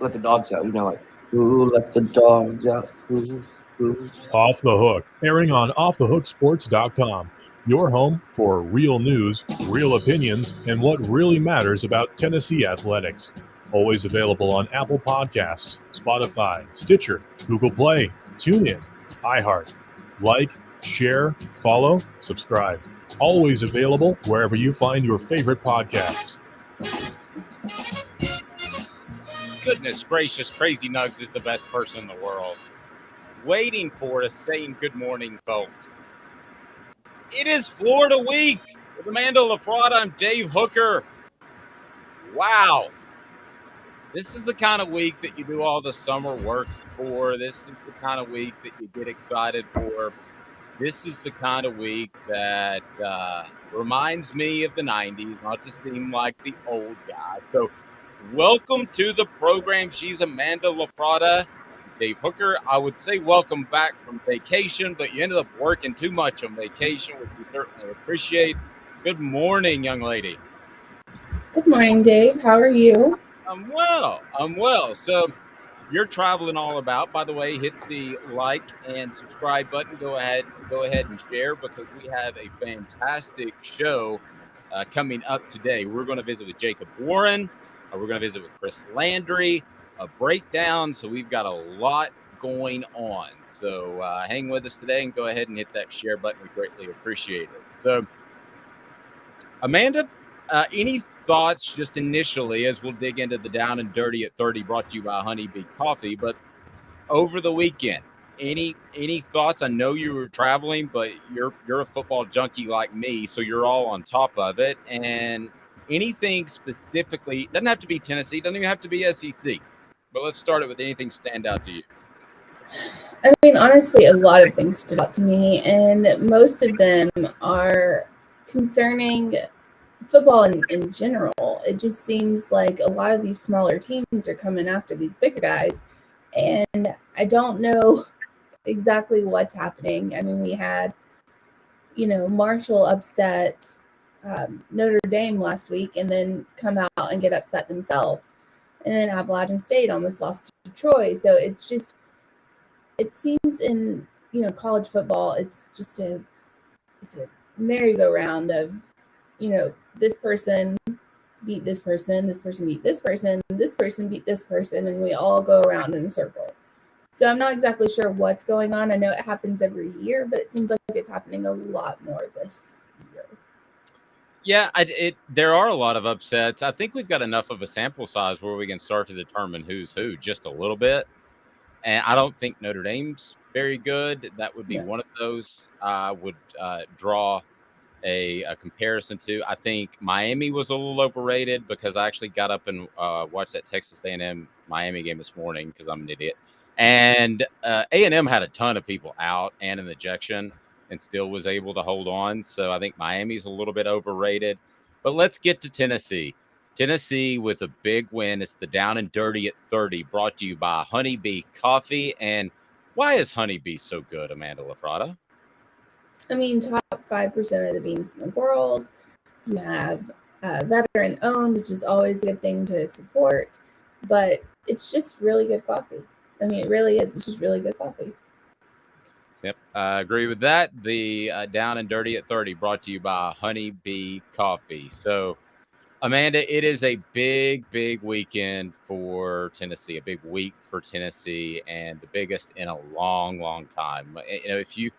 let the dogs out. Like, who let the dogs out? Who? Off the Hook, airing on offthehooksports.com. Your home for real news, real opinions, and what really matters about Tennessee athletics. Always available on Apple Podcasts, Spotify, Stitcher, Google Play, TuneIn, iHeart. Like, share, follow, subscribe. Always available wherever you find your favorite podcasts. Goodness gracious, Crazy Nugs is the best person in the world. Waiting for us, saying good morning, folks. It is Florida week with Amanda LaFratta and Dave Hooker. Wow. This is the kind of week that you do all the summer work for. This is the kind of week that you get excited for. This is the kind of week that reminds me of the 90s, not to seem like the old guy. So welcome to the program. She's Amanda LaFratta. Dave Hooker, I would say welcome back from vacation, but you ended up working too much on vacation, which we certainly appreciate. Good morning, young lady. Good morning, Dave. How are you? I'm well. So you're traveling all about. By the way, hit the like and subscribe button. Go ahead and share, because we have a fantastic show coming up today. We're going to visit with Jacob Warren. We're going to visit with Chris Landry, a breakdown. So we've got a lot going on. So hang with us today and go ahead and hit that share button. We greatly appreciate it. So Amanda, any thoughts just initially as we'll dig into the Down and Dirty at 30 brought to you by Honeybee Coffee, but over the weekend, any thoughts? I know you were traveling, but you're a football junkie like me, so you're all on top of it. And anything specifically, doesn't have to be Tennessee, doesn't even have to be SEC, but let's start it with anything stand out to you. I mean, honestly, a lot of things stood out to me, and most of them are concerning football in general. It just seems like a lot of these smaller teams are coming after these bigger guys, and I don't know exactly what's happening. I mean, we had, Marshall upset Notre Dame last week and then come out and get upset themselves. And then Appalachian State almost lost to Troy. So it seems in, college football, it's a merry-go-round of, this person beat this person beat this person beat this person, and we all go around in a circle. So I'm not exactly sure what's going on. I know it happens every year, but it seems like it's happening a lot more this year. Yeah, there are a lot of upsets. I think we've got enough of a sample size where we can start to determine who's who just a little bit. And I don't think Notre Dame's very good. That would be one of those I would draw a comparison to. I think Miami was a little overrated because I actually got up and watched that Texas A&M Miami game this morning because I'm an idiot. And A&M had a ton of people out and an ejection and still was able to hold on. So I think Miami's a little bit overrated. But let's get to Tennessee. Tennessee with a big win. It's the Down and Dirty at 30, brought to you by Honeybee Coffee. And why is Honeybee so good, Amanda LaFratta? I mean, top 5% of the beans in the world. You have veteran owned, which is always a good thing to support. But it's just really good coffee. I mean, it really is. It's just really good coffee. Yep, I agree with that. The Down and Dirty at 30 brought to you by Honeybee Coffee. So, Amanda, it is a big, big weekend for Tennessee, a big week for Tennessee, and the biggest in a long, long time. If you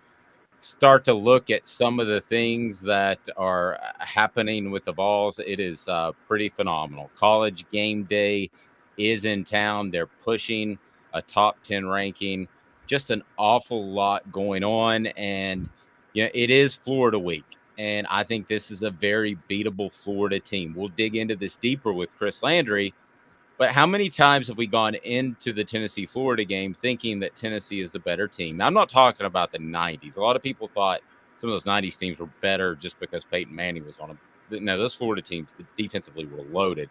start to look at some of the things that are happening with the Vols, it is pretty phenomenal. College game day is in town. They're pushing a top 10 ranking. Just an awful lot going on. And, it is Florida week. And I think this is a very beatable Florida team. We'll dig into this deeper with Chris Landry. But how many times have we gone into the Tennessee-Florida game thinking that Tennessee is the better team? Now, I'm not talking about the 90s. A lot of people thought some of those 90s teams were better just because Peyton Manning was on them. No, those Florida teams defensively were loaded.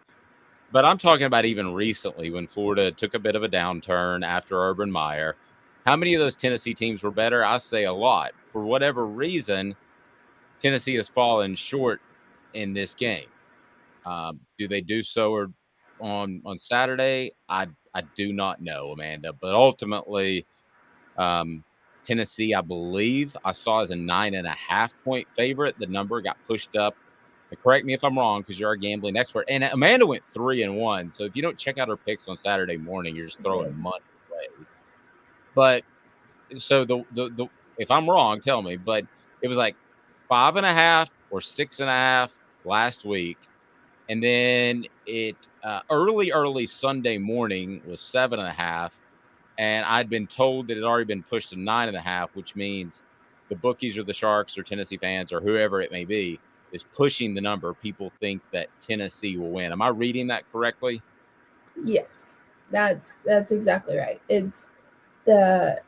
But I'm talking about even recently when Florida took a bit of a downturn after Urban Meyer. How many of those Tennessee teams were better? I say a lot. For whatever reason, Tennessee has fallen short in this game. Do they do so on Saturday? I I do not know, Amanda. But ultimately, Tennessee, I believe I saw as a 9.5-point favorite. The number got pushed up. And correct me if I'm wrong, because you're a gambling expert. And Amanda went 3-1. So if you don't check out her picks on Saturday morning, you're just throwing money away. But so the if I'm wrong, tell me. But it was like 5.5 or 6.5 last week, and then it early Sunday morning was 7.5, and I'd been told that it had already been pushed to 9.5, which means the bookies or the Sharks or Tennessee fans or whoever it may be is pushing the number. People think that Tennessee will win. Am I reading that correctly? Yes, that's exactly right. It's the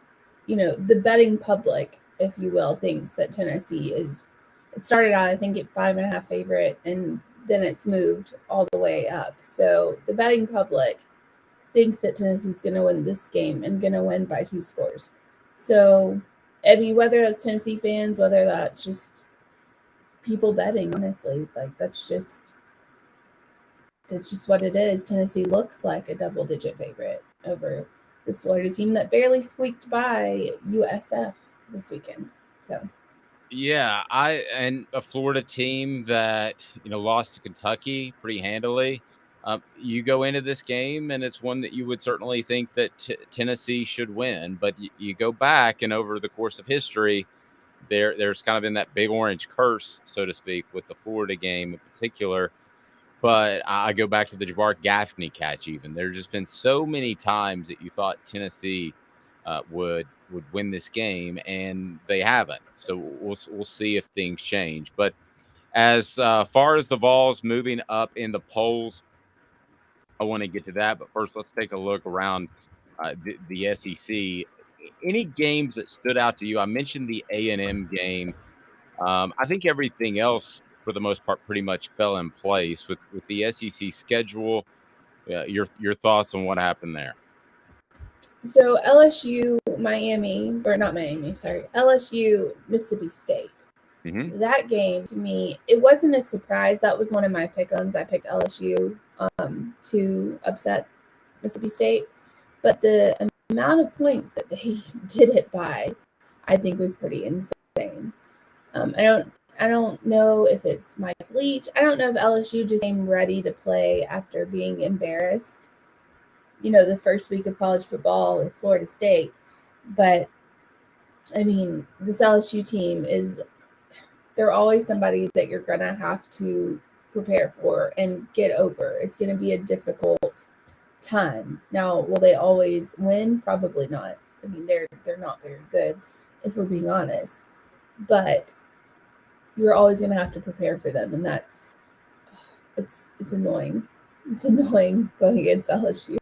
betting public, if you will, thinks that Tennessee is. It started out, I think, at 5.5 favorite, and then it's moved all the way up. So the betting public thinks that Tennessee's going to win this game and going to win by 2 scores. So, I mean, whether that's Tennessee fans, whether that's just people betting, honestly, like that's just what it is. Tennessee looks like a double-digit favorite over this Florida team that barely squeaked by USF this weekend. So, yeah, and a Florida team that lost to Kentucky pretty handily. You go into this game, and it's one that you would certainly think that Tennessee should win. But you go back, and over the course of history, there's kind of been that big orange curse, so to speak, with the Florida game in particular. But I go back to the Jabbar Gaffney catch. Even there's just been so many times that you thought Tennessee would win this game, and they haven't. So we'll see if things change. But as far as the Vols moving up in the polls, I want to get to that. But first, let's take a look around the SEC. Any games that stood out to you? I mentioned the A&M game. I think everything else, for the most part, pretty much fell in place with the SEC schedule. Your thoughts on what happened there? So LSU, LSU, Mississippi State. Mm-hmm. That game, to me, it wasn't a surprise. That was one of my pick-ems. I picked LSU to upset Mississippi State. But the amount of points that they did it by, I think, was pretty insane. I don't know if it's Mike Leach. I don't know if LSU just came ready to play after being embarrassed, the first week of college football with Florida State. But, I mean, this LSU team they're always somebody that you're going to have to prepare for and get over. It's going to be a difficult time. Now, will they always win? Probably not. I mean, they're not very good, if we're being honest. But you're always going to have to prepare for them, and it's annoying. It's annoying going against LSU.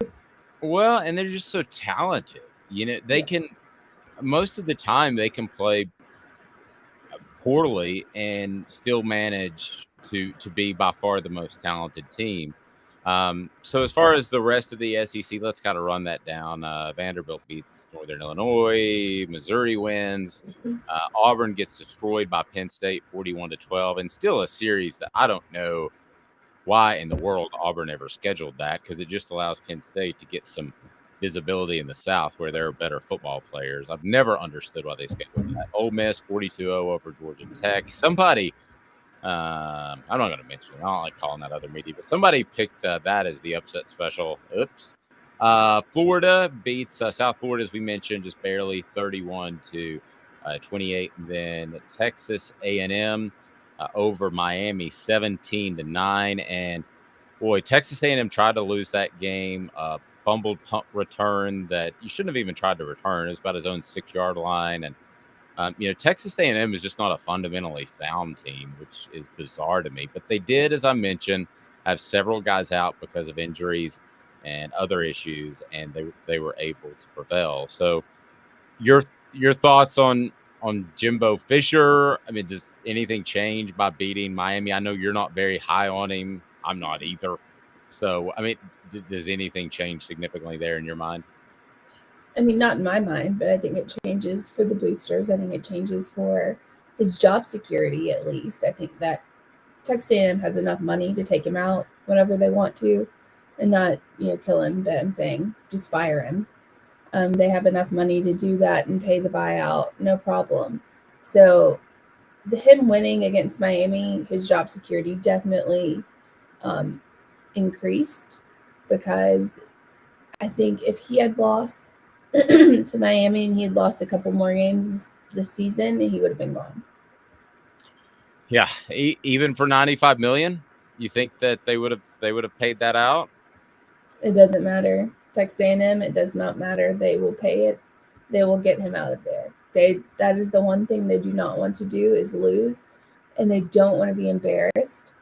Well, and they're just so talented. They can most of the time they can play poorly and still manage to be by far the most talented team. So as far as the rest of the SEC, let's kind of run that down. Vanderbilt beats Northern Illinois. Missouri wins. Auburn gets destroyed by Penn State 41-12, and still a series that I don't know why in the world Auburn ever scheduled that, because it just allows Penn State to get some visibility in the South where there are better football players. I've never understood why they scheduled that. Ole Miss 42-0 over Georgia Tech. Somebody, I'm not going to mention it. I don't like calling that other media, but somebody picked that as the upset special. Oops. Florida beats South Florida, as we mentioned, just barely 31-28. And then Texas A&M over Miami 17-9. And boy, Texas A&M tried to lose that game. Fumbled punt return that you shouldn't have even tried to return. It was about his own 6-yard line. And Texas A&M is just not a fundamentally sound team, which is bizarre to me. But they did, as I mentioned, have several guys out because of injuries and other issues, and they were able to prevail. So your thoughts on Jimbo Fisher? I mean, does anything change by beating Miami? I know you're not very high on him. I'm not either. So, I mean, does anything change significantly there in your mind? I mean, not in my mind, but I think it changes for the boosters. I think it changes for his job security, at least. I think that Texas A&M has enough money to take him out whenever they want to. and not, kill him, but I'm saying just fire him. They have enough money to do that and pay the buyout, no problem. So him winning against Miami, his job security definitely increased, because I think if he had lost to Miami and he had lost a couple more games this season, he would have been gone. Yeah, even for $95 million, you think that they would have paid that out? It doesn't matter. Texas A&M, it does not matter. They will pay it. They will get him out of there. That is the one thing they do not want to do, is lose, and they don't want to be embarrassed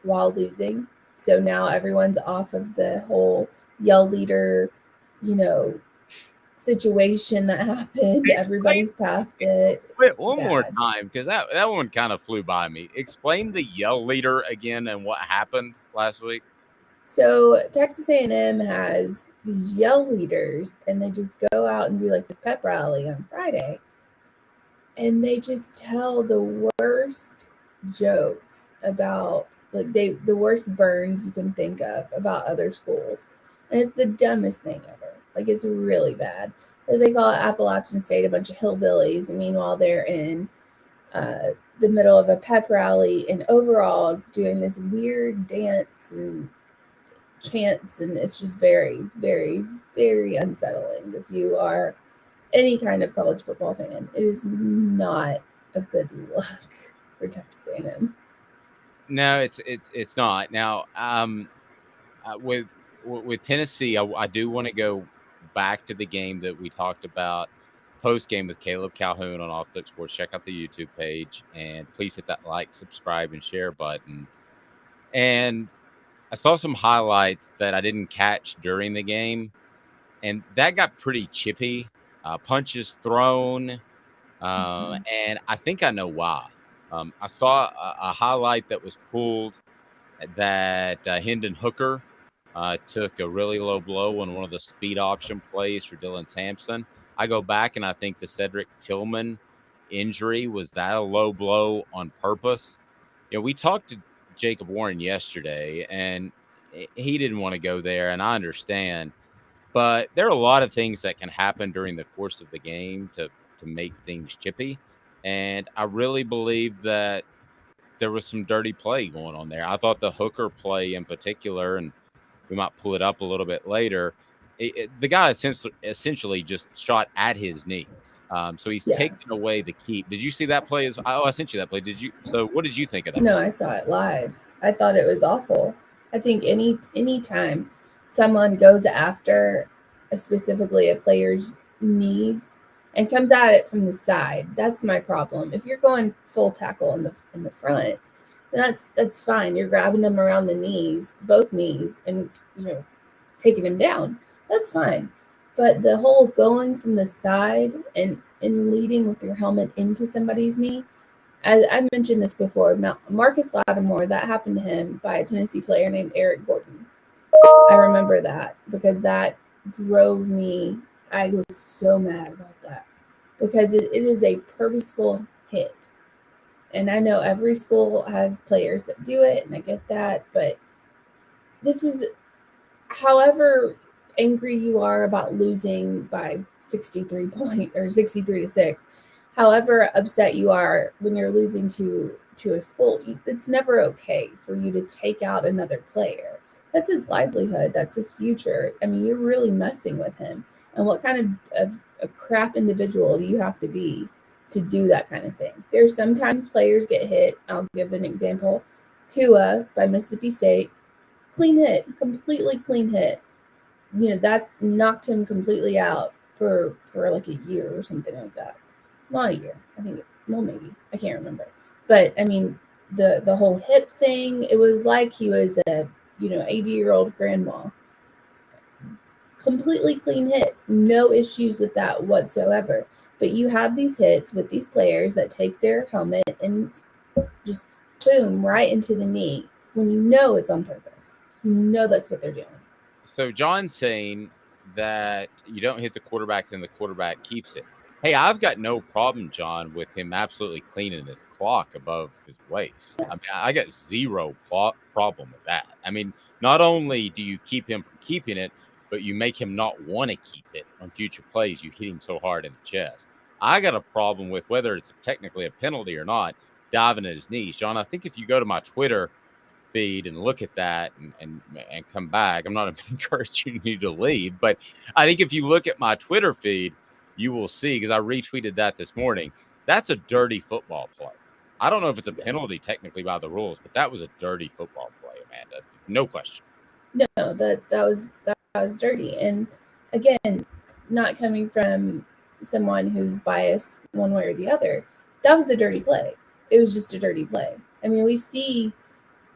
while losing. So now everyone's off of the whole yell leader, situation that happened. Everybody's past it. Wait, one more time, because that one kind of flew by me. Explain the yell leader again and what happened last week. So Texas A&M has these yell leaders, and they just go out and do like this pep rally on Friday, and they just tell the worst jokes about, like, the worst burns you can think of about other schools, and it's the dumbest thing ever. Like, it's really bad. They call it Appalachian State a bunch of hillbillies, and meanwhile they're in the middle of a pep rally in overalls doing this weird dance and chants, and it's just very, very, very unsettling. If you are any kind of college football fan, it is not a good look for Texas A&M. No, it's not. Now, with Tennessee, I do want to go back to the game that we talked about post game with Caleb Calhoun on Off the Hook Sports. Check out the YouTube page, and please hit that like, subscribe, and share button. And I saw some highlights that I didn't catch during the game, and that got pretty chippy. Punches thrown, and I think I know why. I saw a highlight that was pulled that Hendon Hooker took a really low blow on one of the speed option plays for Dylan Sampson. I go back and I think the Cedric Tillman injury, was that a low blow on purpose? We talked to Jacob Warren yesterday, and he didn't want to go there, and I understand. But there are a lot of things that can happen during the course of the game to make things chippy. And I really believe that there was some dirty play going on there. I thought the Hooker play in particular, and we might pull it up a little bit later, the guy essentially just shot at his knees. So he's taking away the keep. Did you see that play? I sent you that play. Did you? So what did you think of that? No, I saw it live. I thought it was awful. I think any time someone goes after specifically a player's knees and comes at it from the side, that's my problem. If you're going full tackle in the front, that's fine. You're grabbing them around the knees, both knees, and taking him down. That's fine. But the whole going from the side and leading with your helmet into somebody's knee, as I mentioned this before, Marcus Lattimore, that happened to him by a Tennessee player named Eric Gordon. I remember that because that drove me. I was so mad about that because it is a purposeful hit. And I know every school has players that do it, and I get that. But this is, however angry you are about losing by 63 to 6, however upset you are when you're losing to a school, it's never okay for you to take out another player. That's his livelihood. That's his future. I mean, you're really messing with him. And what kind of a crap individual do you have to be to do that kind of thing? There's sometimes players get hit. I'll give an example. Tua by Mississippi State, clean hit, completely clean hit. That's knocked him completely out for like a year or something like that. Not a year. I think, maybe. I can't remember. But, I mean, the whole hip thing, it was like he was a 80-year-old grandma. Completely clean hit. No issues with that whatsoever. But you have these hits with these players that take their helmet and just boom, right into the knee when you know it's on purpose. You know that's what they're doing. So John's saying that you don't hit the quarterback and the quarterback keeps it. Hey, I've got no problem, John, with him absolutely cleaning his clock above his waist. I mean, I got zero problem with that. I mean, not only do you keep him from keeping it, but you make him not want to keep it on future plays. You hit him so hard in the chest. I got a problem with whether it's technically a penalty or not, diving at his knees. John, I think if you go to my Twitter feed and look at that and come back, I'm not encouraging you to leave, but I think if you look at my Twitter feed, you will see, because I retweeted that this morning, that's a dirty football play. I don't know if it's a penalty technically by the rules, but that was a dirty football play, Amanda. No question. No, that was dirty. And again, not coming from someone who's biased one way or the other, that was a dirty play. It was just a dirty play. I mean, we see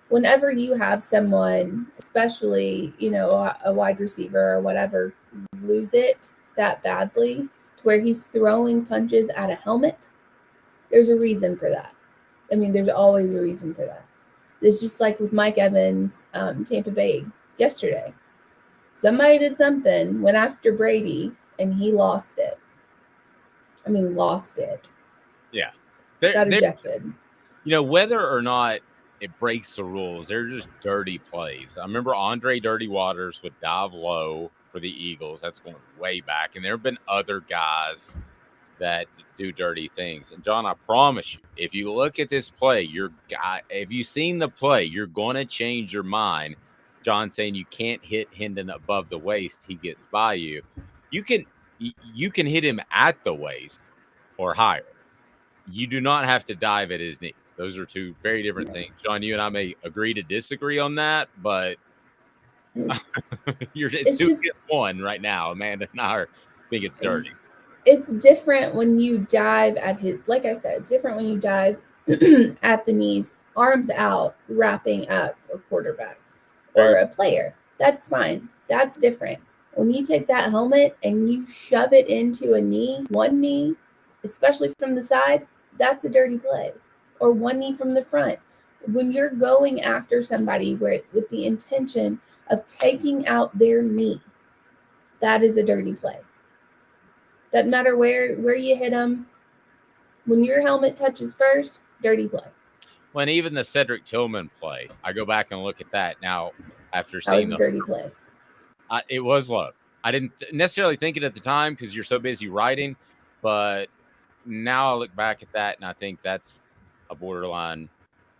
whenever you have someone, especially, a wide receiver or whatever, lose it that badly to where he's throwing punches at a helmet, there's a reason for that. I mean, there's always a reason for that. It's just like with Mike Evans, Tampa Bay yesterday. Somebody did something, went after Brady, and he lost it. I mean, lost it. Yeah. Got ejected. Whether or not it breaks the rules, they're just dirty plays. I remember Andre Dirty Waters would dive low for the Eagles. That's going way back. And there have been other guys that do dirty things. And John, I promise you, if you look at this play, if you've seen the play, you're going to change your mind. John saying you can't hit Hendon above the waist, he gets by you. You can hit him at the waist or higher. You do not have to dive at his knees. Those are two very different things. John, you and I may agree to disagree on that, but it's 2-1 right now. Amanda and I think it's dirty. It's different when you dive at his, like I said, it's different when you dive at the knees, arms out, wrapping up a quarterback or a player. That's fine. That's different. When you take that helmet and you shove it into a knee, one knee, especially from the side, that's a dirty play. Or one knee from the front. When you're going after somebody with the intention of taking out their knee, that is a dirty play. Doesn't matter where you hit them. When your helmet touches first, dirty play. Well, and even the Cedric Tillman play, I go back and look at that now after That seeing was a dirty play. It was low. I didn't necessarily think it at the time because you're so busy writing, but now I look back at that and I think that's a borderline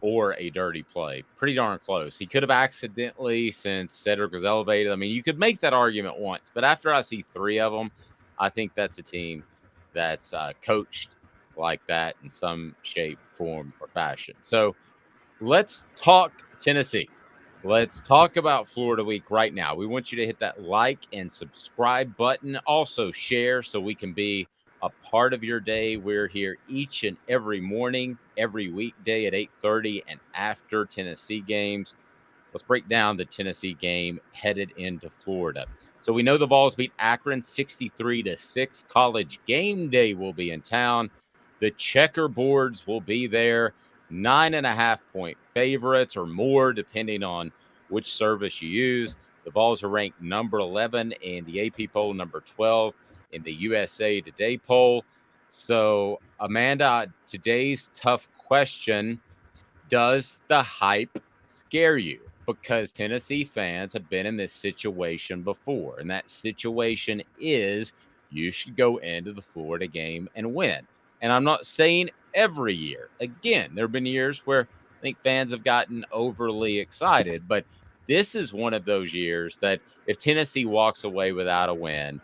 or a dirty play. Pretty darn close. He could have accidentally, since Cedric was elevated. I mean, you could make that argument once, but after I see three of them, I think that's a team that's coached like that in some shape, form, or fashion. So let's talk Tennessee. Let's talk about Florida Week right now. We want you to hit that like and subscribe button. Also share so we can be a part of your day. We're here each and every morning, every weekday at 8:30 and after Tennessee games. Let's break down the Tennessee game headed into Florida. So we know the Vols beat Akron 63-6. College game day will be in town. The checkerboards will be there. 9.5-point favorites or more, depending on which service you use. The Vols are ranked number 11 in the AP poll, number 12 in the USA Today poll. So, Amanda, today's tough question, does the hype scare you? Because Tennessee fans have been in this situation before, and that situation is you should go into the Florida game and win. And I'm not saying every year. Again, there have been years where I think fans have gotten overly excited, but this is one of those years that if Tennessee walks away without a win,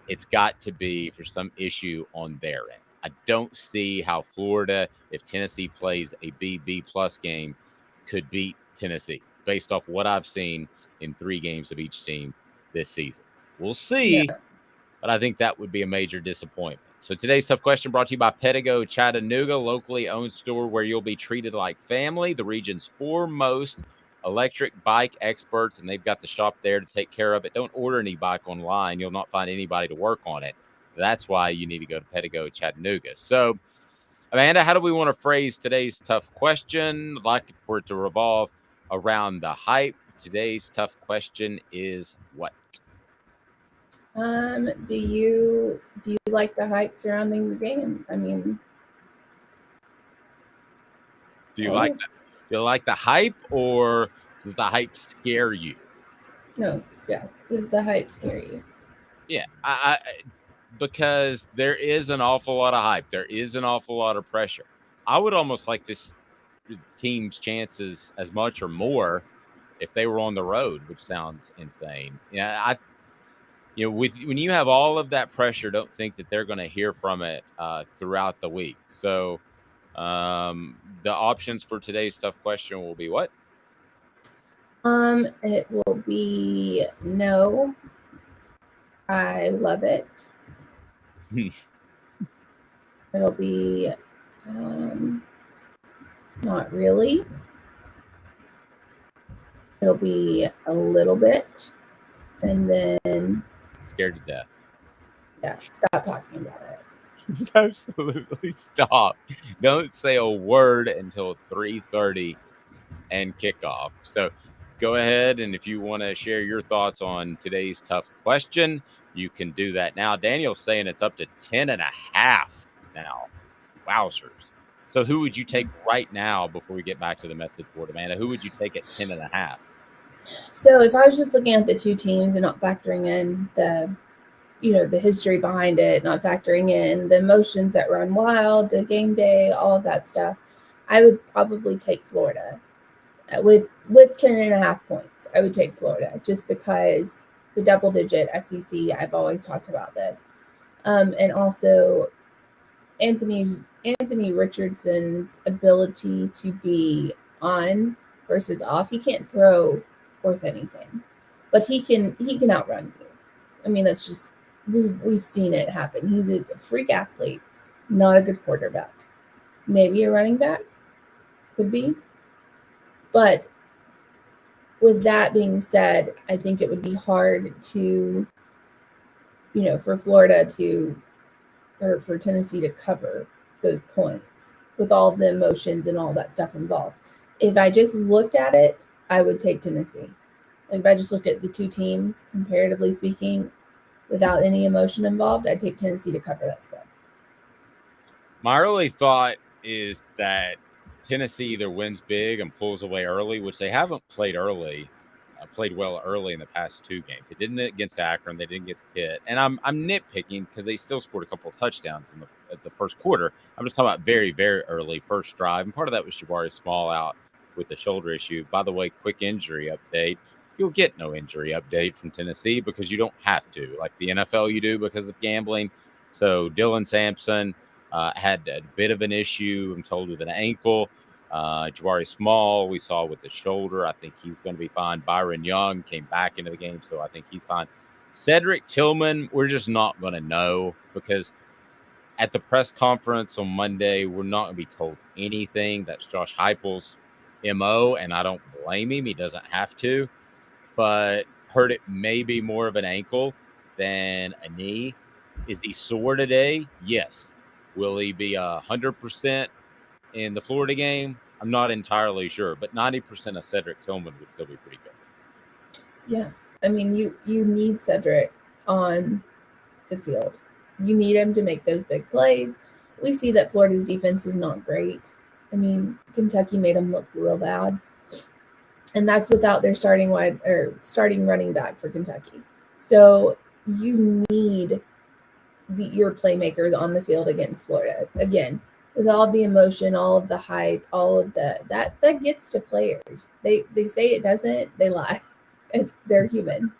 it's got to be for some issue on their end. I don't see how Florida, if Tennessee plays a B+ game, could beat Tennessee based off what I've seen in 3 games of each team this season. We'll see, but I think that would be a major disappointment. So today's tough question brought to you by Pedigo Chattanooga, locally owned store where you'll be treated like family, the region's foremost electric bike experts, and they've got the shop there to take care of it. Don't order any bike online. You'll not find anybody to work on it. That's why you need to go to Pedigo Chattanooga. So, Amanda, how do we want to phrase today's tough question? I'd like for it to revolve around the hype. Today's tough question is what? Do you like the hype surrounding the game? I mean, Do you like that? Do you like the hype, or does the hype scare you? no, yeah. Does the hype scare you? Yeah, I because there is an awful lot of hype. There is an awful lot of pressure. I would almost like this team's chances as much or more if they were on the road, which sounds insane. Yeah, when you have all of that pressure, don't think that they're going to hear from it throughout the week. So the options for today's tough question will be what? It will be no. I love it. It'll be not really. It'll be a little bit, and then Scared to death. Yeah, stop talking about it. Absolutely stop. Don't say a word until 3:30 and kickoff. So go ahead, and if you want to share your thoughts on today's tough question, you can do that now. Daniel's saying it's up to 10.5 now. Wowzers. So who would you take right now before we get back to the message board, Amanda? Who would you take at 10.5? So if I was just looking at the two teams and not factoring in the history behind it, not factoring in the emotions that run wild, the game day, all of that stuff, I would probably take Florida with 10.5 points. I would take Florida just because the double-digit SEC. I've always talked about this, and also Anthony Richardson's ability to be on versus off. He can't throw worth anything, but he can outrun you. I mean, that's just we've seen it happen. He's a freak athlete, not a good quarterback. Maybe a running back, could be. But with that being said, I think it would be hard to, for Florida or for Tennessee to cover those points with all the emotions and all that stuff involved. If I just looked at it, I would take Tennessee. Like if I just looked at the two teams, comparatively speaking, without any emotion involved, I'd take Tennessee to cover that spread. My early thought is that Tennessee either wins big and pulls away early, which they haven't played well early in the past two games. They didn't against Akron, they didn't against Pitt, and I'm nitpicking because they still scored a couple of touchdowns in the first quarter. I'm just talking about very, very early first drive, and part of that was Jabari Small out with the shoulder issue. By the way, quick injury update. You'll get no injury update from Tennessee because you don't have to, like the NFL you do because of gambling. So Dylan Sampson had a bit of an issue, I'm told, with an ankle. Jabari Small, we saw with the shoulder. I think he's going to be fine. Byron Young came back into the game, so I think he's fine. Cedric Tillman, we're just not going to know because at the press conference on Monday, we're not going to be told anything. That's Josh Heupel's MO, and I don't blame him. He doesn't have to. But heard it may be more of an ankle than a knee. Is he sore today? Yes. Will he be 100% in the Florida game? I'm not entirely sure, but 90% of Cedric Tillman would still be pretty good. Yeah. I mean, you need Cedric on the field. You need him to make those big plays. We see that Florida's defense is not great. I mean, Kentucky made them look real bad. And that's without their starting running back for Kentucky. So you need your playmakers on the field against Florida. Again, with all of the emotion, all of the hype, all of that gets to players. They say it doesn't, they lie. They're human.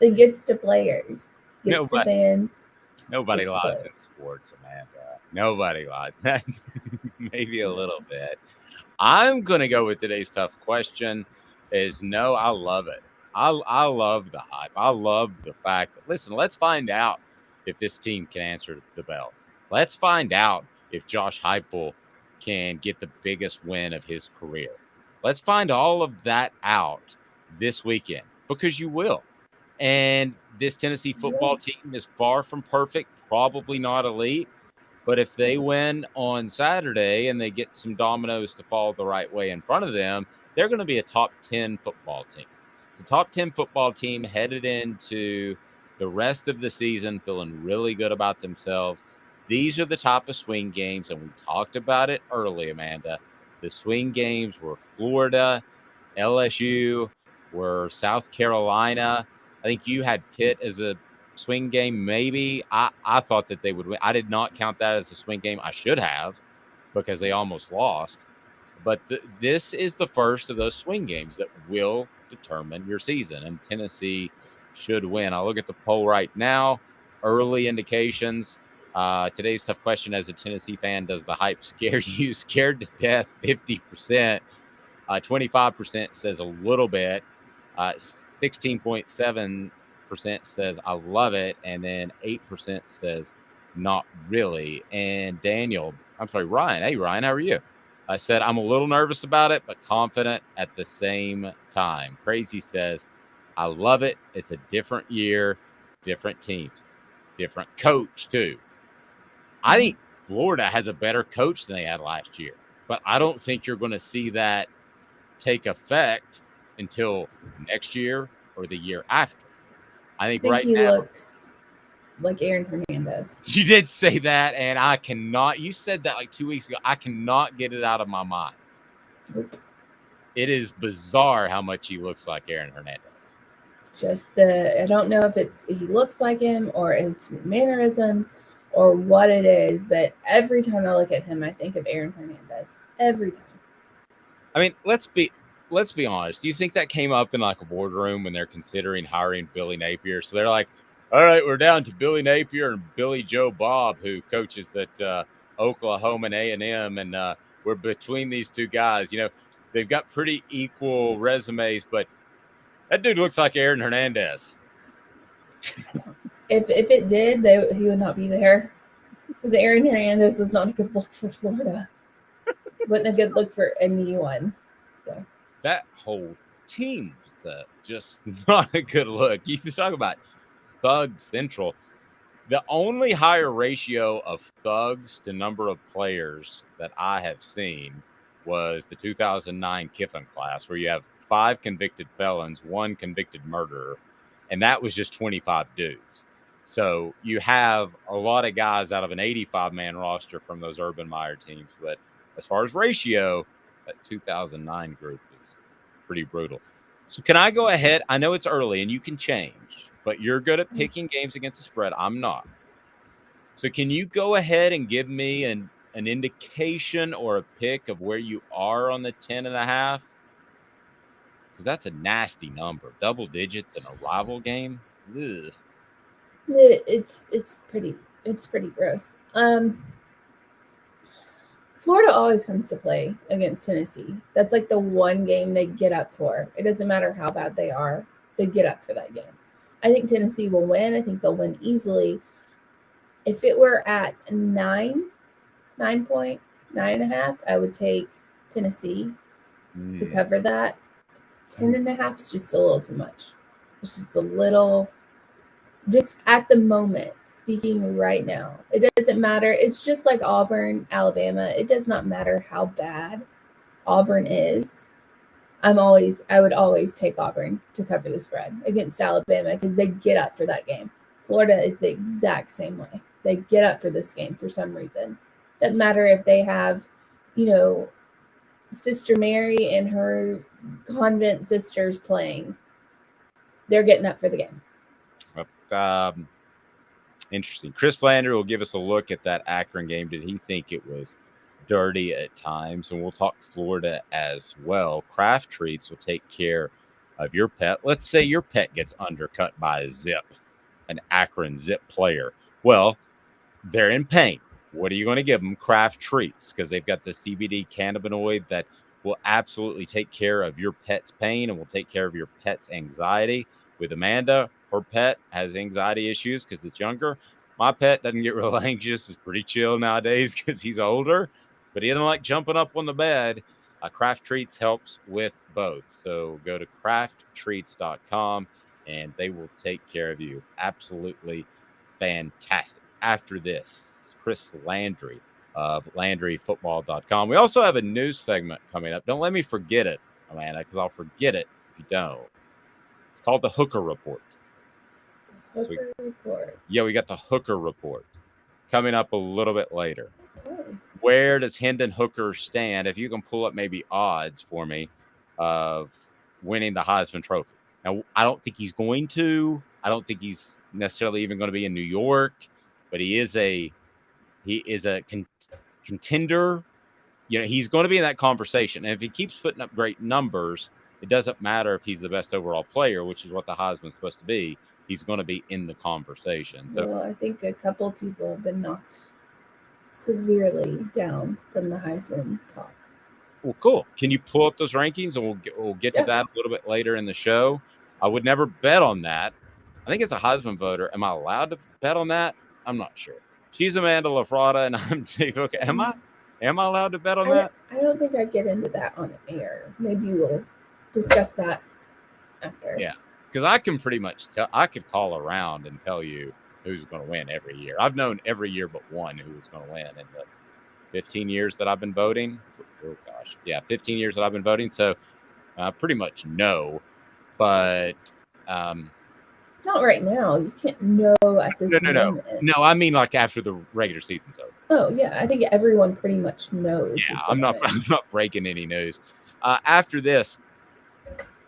It gets to players, gets to fans. Nobody lies in sports, Amanda. Nobody lies. Maybe a little bit. I'm going to go with today's tough question is no, I love it. I love the hype. I love the fact that, listen, let's find out if this team can answer the bell. Let's find out if Josh Heupel can get the biggest win of his career. Let's find all of that out this weekend because you will. And this Tennessee football team is far from perfect, probably not elite. But if they win on Saturday and they get some dominoes to fall the right way in front of them, they're going to be a top 10 football team. It's a top 10 football team headed into the rest of the season feeling really good about themselves. These are the type of swing games, and we talked about it early, Amanda. The swing games were Florida, LSU, were South Carolina. I think you had Pitt as a swing game, maybe. I thought that they would win. I did not count that as a swing game. I should have, because they almost lost. But this is the first of those swing games that will determine your season, and Tennessee should win. I'll look at the poll right now. Early indications. Today's tough question as a Tennessee fan: does the hype scare you? Scared to death, 50%. 25% says a little bit. 16.7% says I love it, and then 8% says not really. And Ryan. Hey, Ryan, how are you? I said I'm a little nervous about it, but confident at the same time. Crazy says, I love it. It's a different year, different teams, different coach too. I think Florida has a better coach than they had last year, but I don't think you're going to see that take effect until next year or the year after. I think right he now looks like Aaron Hernandez. You did say that, and I cannot. You said that like 2 weeks ago. I cannot get it out of my mind. Nope. It is bizarre how much he looks like Aaron Hernandez. I don't know if he looks like him or his mannerisms or what it is, but every time I look at him, I think of Aaron Hernandez. Every time. I mean, let's be honest. Do you think that came up in like a boardroom when they're considering hiring Billy Napier? So they're like, all right, we're down to Billy Napier and Billy Joe Bob, who coaches at Oklahoma and A&M, and we're between these two guys. You know, they've got pretty equal resumes, but that dude looks like Aaron Hernandez. If it did, he would not be there, because Aaron Hernandez was not a good look for Florida. Wasn't a good look for anyone. So that whole team was just not a good look. You talk about thug central. The only higher ratio of thugs to number of players that I have seen was the 2009 Kiffin class, where you have 5 convicted felons, 1 convicted murderer, and that was just 25 dudes. So you have a lot of guys out of an 85-man roster from those Urban Meyer teams. But as far as ratio, that 2009 group is pretty brutal. So can I go ahead? I know it's early and you can change, but you're good at picking games against the spread. I'm not. So can you go ahead and give me an indication or a pick of where you are on the 10.5? Because that's a nasty number. Double digits in a rival game. Ugh. It's pretty gross. Florida always comes to play against Tennessee. That's like the one game they get up for. It doesn't matter how bad they are. They get up for that game. I think Tennessee will win. I think they'll win easily. If it were at 9 points, 9.5, I would take Tennessee to cover that. 10.5 is just a little too much. It's just a little, just at the moment, speaking right now, it doesn't matter. It's just like Auburn, Alabama. It does not matter how bad Auburn is. I would always take Auburn to cover the spread against Alabama, because they get up for that game. Florida is the exact same way. They get up for this game for some reason. Doesn't matter if they have, Sister Mary and her convent sisters playing. They're getting up for the game. Interesting. Chris Landry will give us a look at that Akron game. Did he think it was dirty at times? And we'll talk Florida as well. Craft Treats will take care of your pet. Let's say your pet gets undercut by a Zip, an Akron Zip player. Well, they're in pain. What are you going to give them? Craft Treats, because they've got the CBD cannabinoid that will absolutely take care of your pet's pain and will take care of your pet's anxiety. With Amanda, her pet has anxiety issues because it's younger. My pet doesn't get real anxious. He's pretty chill nowadays because he's older, but he doesn't like jumping up on the bed. Craft Treats helps with both. So go to crafttreats.com and they will take care of you. It's absolutely fantastic. After this, Chris Landry of LandryFootball.com. We also have a news segment coming up. Don't let me forget it, Amanda, because I'll forget it if you don't. It's called the Hooker Report. Hooker report. Yeah, we got the Hooker report coming up a little bit later. Okay. Where does Hendon Hooker stand? If you can pull up maybe odds for me of winning the Heisman Trophy. Now, I don't think he's going to. I don't think he's necessarily even going to be in New York, but he is a contender. You know, he's going to be in that conversation. And if he keeps putting up great numbers, it doesn't matter if he's the best overall player, which is what the Heisman's supposed to be. He's going to be in the conversation. So, well, I think a couple people have been knocked severely down from the Heisman talk. well, cool. Can you pull up those rankings, and we'll get to that a little bit later in the show. I would never bet on that. I think as a Heisman voter, am I allowed to bet on that? I'm not sure. She's Amanda LaFratta, and I'm Dave Hooker. Am I allowed to bet on that? I don't think I get into that on air. Maybe we'll discuss that after. Yeah, because I can pretty much tell. I could call around and tell you who's going to win every year. I've known every year but one who was going to win in the 15 years that I've been voting. Oh gosh, yeah, 15 years that I've been voting. So I pretty much know, but not right now. You can't know at this moment. No. I mean like after the regular season's over. Oh yeah, I think everyone pretty much knows. Yeah, I'm not breaking any news. After this,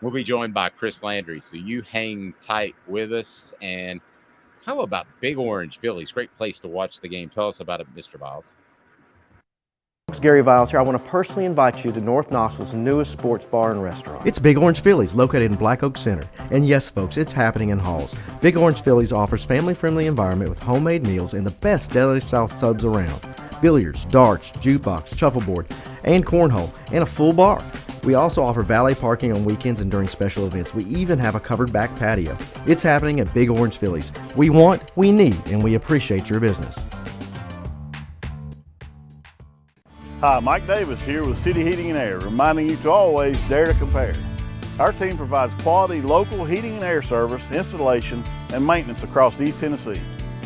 we'll be joined by Chris Landry. So you hang tight with us. And how about Big Orange Phillies? Great place to watch the game. Tell us about it, Mr. Viles. Gary Viles here. I want to personally invite you to North Knoxville's newest sports bar and restaurant. It's Big Orange Phillies, located in Black Oak Center. And yes, folks, it's happening in Halls. Big Orange Phillies offers family-friendly environment with homemade meals and the best deli-style subs around. Billiards, darts, jukebox, shuffleboard, and cornhole, and a full bar. We also offer valet parking on weekends and during special events. We even have a covered back patio. It's happening at Big Orange Phillies. We want, we need, and we appreciate your business. Hi, Mike Davis here with City Heating and Air, reminding you to always dare to compare. Our team provides quality local heating and air service, installation, and maintenance across East Tennessee.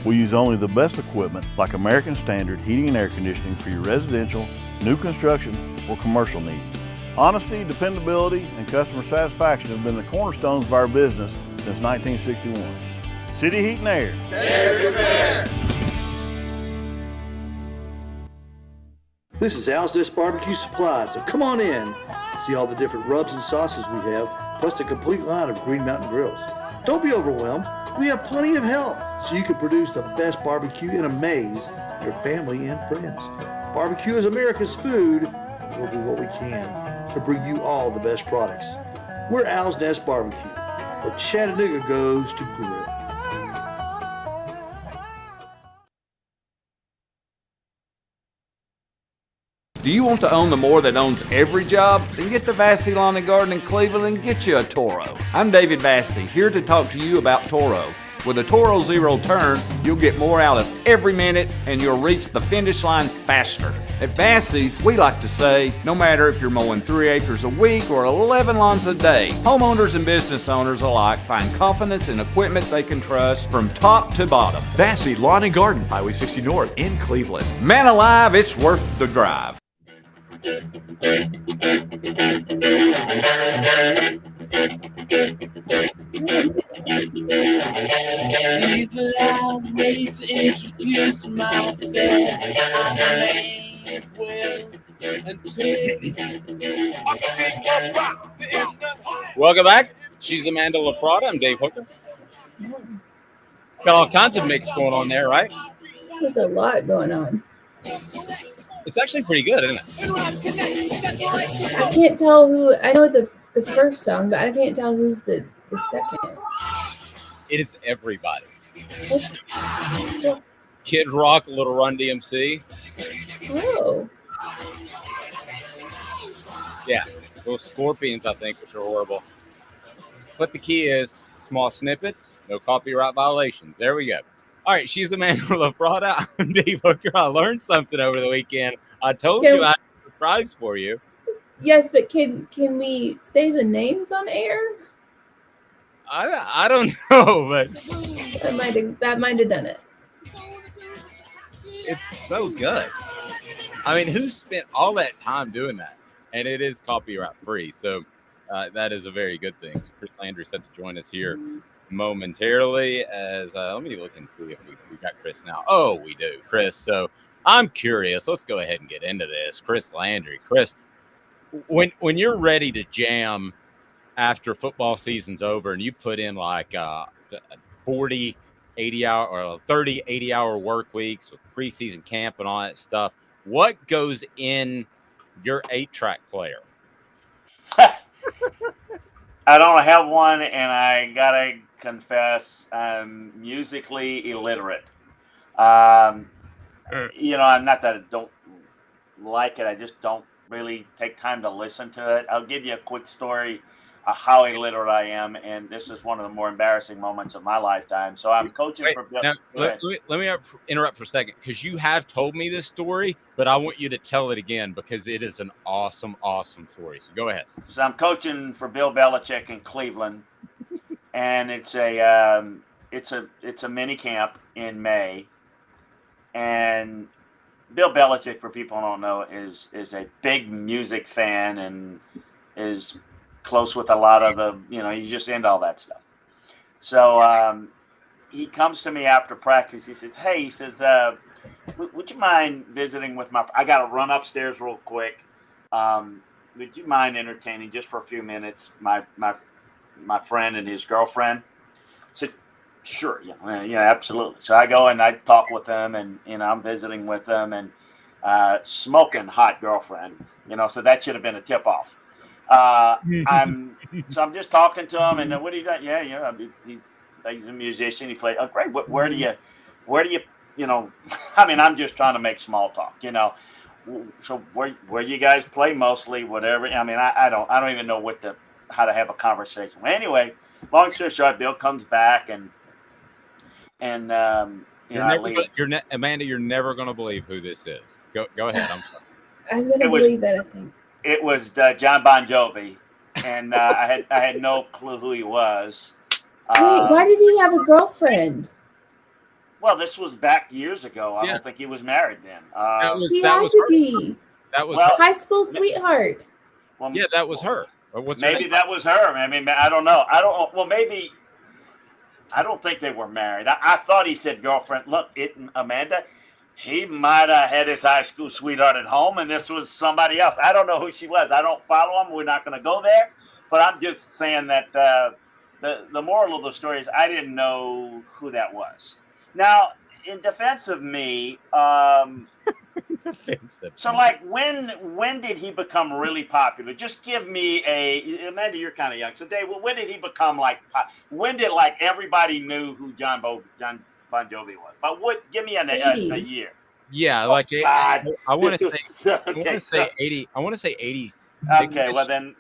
We use only the best equipment like American Standard heating and air conditioning for your residential, new construction, or commercial needs. Honesty, dependability, and customer satisfaction have been the cornerstones of our business since 1961. City Heat and Air. Dare to compare. This is Al's Nest Barbecue Supply, so come on in and see all the different rubs and sauces we have, plus a complete line of Green Mountain grills. Don't be overwhelmed. We have plenty of help so you can produce the best barbecue and amaze your family and friends. Barbecue is America's food. We'll do what we can to bring you all the best products. We're Al's Nest Barbecue, where Chattanooga goes to grill. Do you want to own the more that owns every job? Then get to Vassey Lawn and Garden in Cleveland and get you a Toro. I'm David Vassey, here to talk to you about Toro. With a Toro Zero Turn, you'll get more out of every minute and you'll reach the finish line faster. At Vassey's, we like to say, no matter if you're mowing 3 acres a week or 11 lawns a day, homeowners and business owners alike find confidence in equipment they can trust from top to bottom. Vassey Lawn and Garden, Highway 60 North in Cleveland. Man alive, it's worth the drive. Please allow me to introduce myself. I'm named Will and Welcome back. She's Amanda LaFratta. I'm Dave Hooker. Got all kinds of mix going on there, right? There's a lot going on. It's actually pretty good, isn't it? I can't tell who. I know the first song, but I can't tell who's the second. It is everybody. Kid Rock, Little Run DMC. Oh. Yeah, those Scorpions, I think, which are horrible. But the key is small snippets, no copyright violations. There we go. All right, she's Amanda LaFratta. I'm Dave Hooker. I learned something over the weekend. I told you I had a surprise for you. Yes, but can we say the names on air? I don't know, but that might have done it. It's so good. I mean, who spent all that time doing that? And it is copyright free, so that is a very good thing. So Chris Landry set to join us here momentarily. As let me look and see if we got Chris now. Oh, we do, Chris. So I'm curious. Let's go ahead and get into this. Chris Landry. Chris, when you're ready to jam after football season's over and you put in like 40, 80 hour or 30, 80-hour work weeks with preseason camp and all that stuff, what goes in your 8-track player? I don't have one, and I gotta confess, I'm musically illiterate. I'm not that I don't like it. I just don't really take time to listen to it. I'll give you a quick story of how illiterate I am, and this is one of the more embarrassing moments of my lifetime. So I'm coaching for Bill. Now, let me interrupt for a second, because you have told me this story, but I want you to tell it again because it is an awesome, awesome story. So go ahead. So I'm coaching for Bill Belichick in Cleveland, and it's a mini camp in May, and Bill Belichick, for people who don't know, is a big music fan and is close with a lot of the, he's just into all that stuff. So he comes to me after practice. He says, "Hey," he says, "would you mind visiting with I got to run upstairs real quick. Would you mind entertaining just for a few minutes my friend and his girlfriend?" I said, "Sure, yeah, absolutely." So I go and I talk with them, and I'm visiting with them, and smoking hot girlfriend, so that should have been a tip off. I'm just talking to him, and then, "What are you doing?" Yeah, he's a musician. He plays. "Oh, great. Where do you, I mean, I'm just trying to make small talk, So where you guys play mostly, whatever. I mean, I don't even know how to have a conversation. Well, anyway, long story short, Bill comes back, and Amanda, you're never going to believe who this is. Go ahead. I'm sorry. I'm going to believe it, I think. It was John Bon Jovi, and I had no clue who he was. Wait, why did he have a girlfriend? Well, this was back years ago. I don't think he was married then. He had to be. That was high school sweetheart. Well, yeah, that was her. Maybe that was her. I mean, I don't know. Well, maybe. I don't think they were married. I thought he said girlfriend. Look, Amanda, he might have had his high school sweetheart at home, and this was somebody else. I don't know who she was. I don't follow him. We're not going to go there. But I'm just saying that the moral of the story is I didn't know who that was. Now, in defense of me, so like when did he become really popular? Just give me Amanda, you're kind of young. So Dave, when did he become when did everybody knew who John Bon Jovi was? But give me a year. Yeah, I want to say 80. I want to say 80. Okay, well then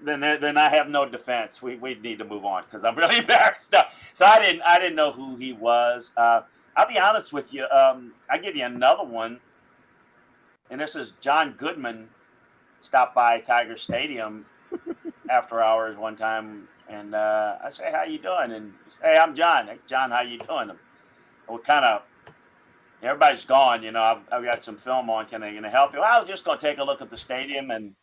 I have no defense. We need to move on because I'm really embarrassed. So I didn't know who he was. I'll be honest with you. I'll give you another one. And this is John Goodman stopped by Tiger Stadium after hours one time. And I say, "How you doing?" And he said, "Hey, I'm John." "Hey, John, how you doing?" And we're kind of, everybody's gone. I've got some film on. Can I help you? "Well, I was just going to take a look at the stadium." And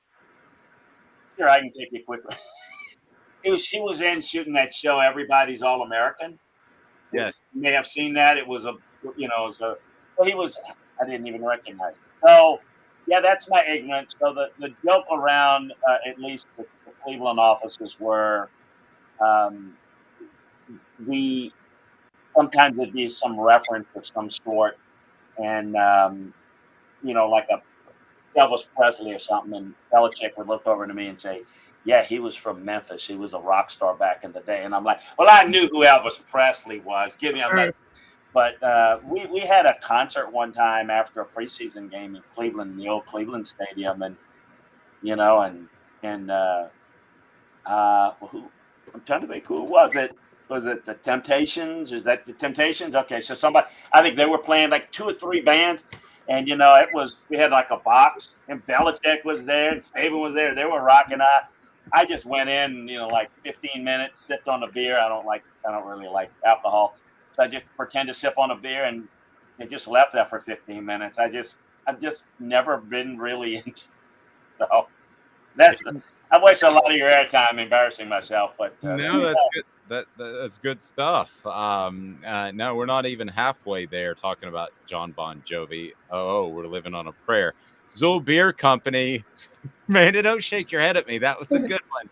sure, I can take you quickly. He was in shooting that show, Everybody's All American. Yes. You may have seen that. It was I didn't even recognize him. So, yeah, that's my ignorance. So the joke around, at least the Cleveland offices were, sometimes there'd be some reference of some sort, and, like a Elvis Presley or something, and Belichick would look over to me and say, "Yeah, he was from Memphis. He was a rock star back in the day." And I'm like, "Well, I knew who Elvis Presley was. Give me a minute." But we had a concert one time after a preseason game in Cleveland, in the old Cleveland Stadium, and I'm trying to think who was it. Was it the Temptations? Is that the Temptations? Okay, so I think they were playing like 2 or 3 bands. And, we had like a box, and Belichick was there, and Saban was there. They were rocking out. I just went in, 15 minutes, sipped on a beer. I don't really like alcohol. So I just pretend to sip on a beer and just left there for 15 minutes. I've just never been really into so I waste a lot of your airtime embarrassing myself, but no, that's good. That's good stuff. No, we're not even halfway there talking about John Bon Jovi. Oh, we're living on a prayer. Zool Beer Company. Man, don't shake your head at me. That was a good one.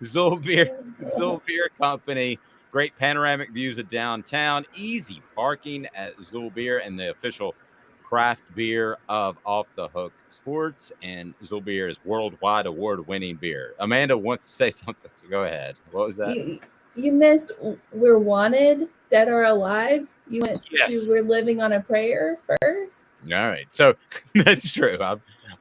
Zool Beer Company. Great panoramic views of downtown. Easy parking at Zool Beer, and the official craft beer of Off the Hook Sports. And Zool Beer is worldwide award-winning beer. Amanda wants to say something, so go ahead. What was that? You missed We're Wanted, Dead or Alive. You went Yes. to We're Living on a Prayer first. All right. So that's true.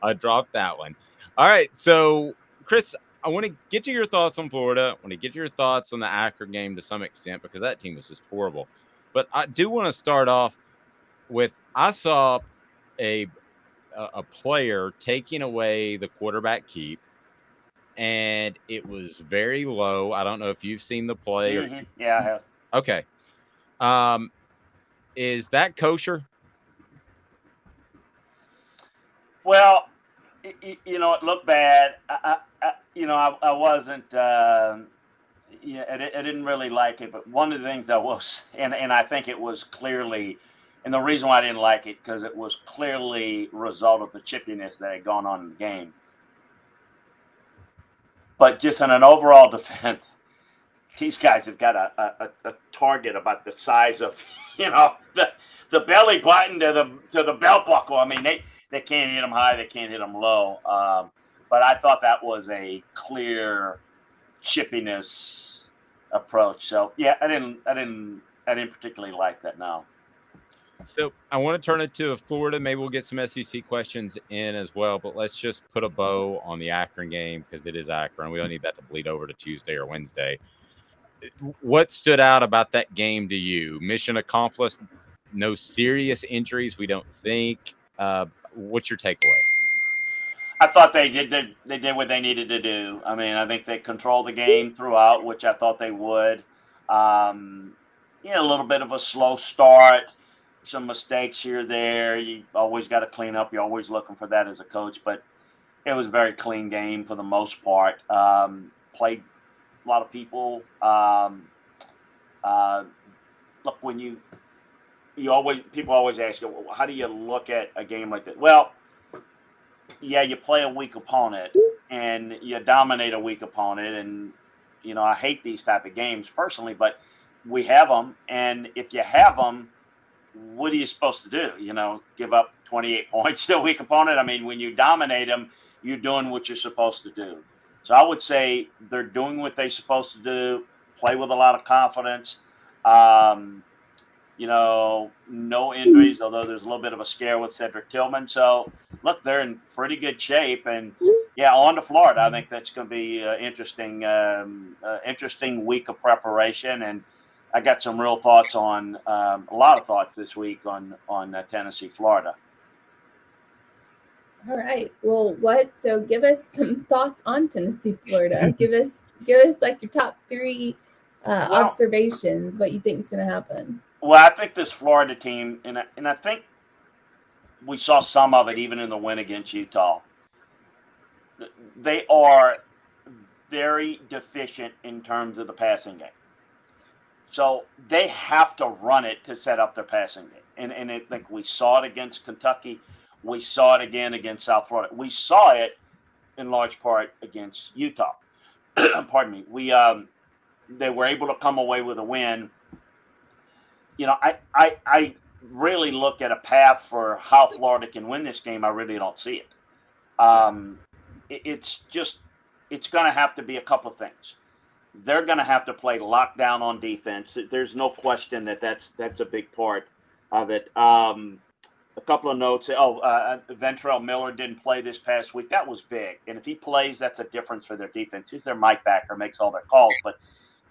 I dropped that one. All right. So, Chris, I want to get to your thoughts on Florida. I want to get to your thoughts on the Akron game to some extent because that team was just horrible. But I do want to start off with I saw a player taking away the quarterback keep, and it was very low. I don't know if you've seen the play. Mm-hmm. Yeah, I have. Okay. Is that kosher? Well, it looked bad. I wasn't. I didn't really like it. But one of the things that was, and I think it was clearly, and the reason why I didn't like it because it was clearly a result of the chippiness that had gone on in the game. But just in an overall defense, these guys have got a target about the size of the belly button to the belt buckle. I mean they can't hit them high, they can't hit them low. But I thought that was a clear chippiness approach. So yeah, I didn't particularly like that. No. So I want to turn it to Florida. Maybe we'll get some SEC questions in as well. But let's just put a bow on the Akron game because it is Akron. We don't need that to bleed over to Tuesday or Wednesday. What stood out about that game to you? Mission accomplished. No serious injuries, we don't think. What's your takeaway? I thought they did what they needed to do. I mean, I think they controlled the game throughout, which I thought they would. A little bit of a slow start, some mistakes here or there. You always got to clean up. You're always looking for that as a coach, but it was a very clean game for the most part. Played a lot of people. Look, when people always ask you, well, how do you look at a game like that? Well, yeah, you play a weak opponent and you dominate a weak opponent. And, I hate these type of games personally, but we have them. And if you have them, what are you supposed to do? Give up 28 points to a weak opponent? I mean, when you dominate them, you're doing what you're supposed to do. So I would say they're doing what they're supposed to do, play with a lot of confidence. No injuries, although there's a little bit of a scare with Cedric Tillman. So, look, they're in pretty good shape. And, yeah, on to Florida. I think that's going to be interesting week of preparation. And I got some real thoughts on a lot of thoughts this week on Tennessee, Florida. All right. Well, so give us some thoughts on Tennessee, Florida. give us like your top three observations, what you think is going to happen. Well, I think this Florida team, and I think we saw some of it even in the win against Utah. They are very deficient in terms of the passing game. So they have to run it to set up their passing game. And I think we saw it against Kentucky. We saw it again against South Florida. We saw it in large part against Utah. Pardon me. They were able to come away with a win. I really look at a path for how Florida can win this game. I really don't see it. It's going to have to be a couple of things. They're going to have to play lockdown on defense. There's no question that's a big part of it. A couple of notes. Ventrell Miller didn't play this past week. That was big. And if he plays, that's a difference for their defense. He's their Mike backer, makes all their calls. But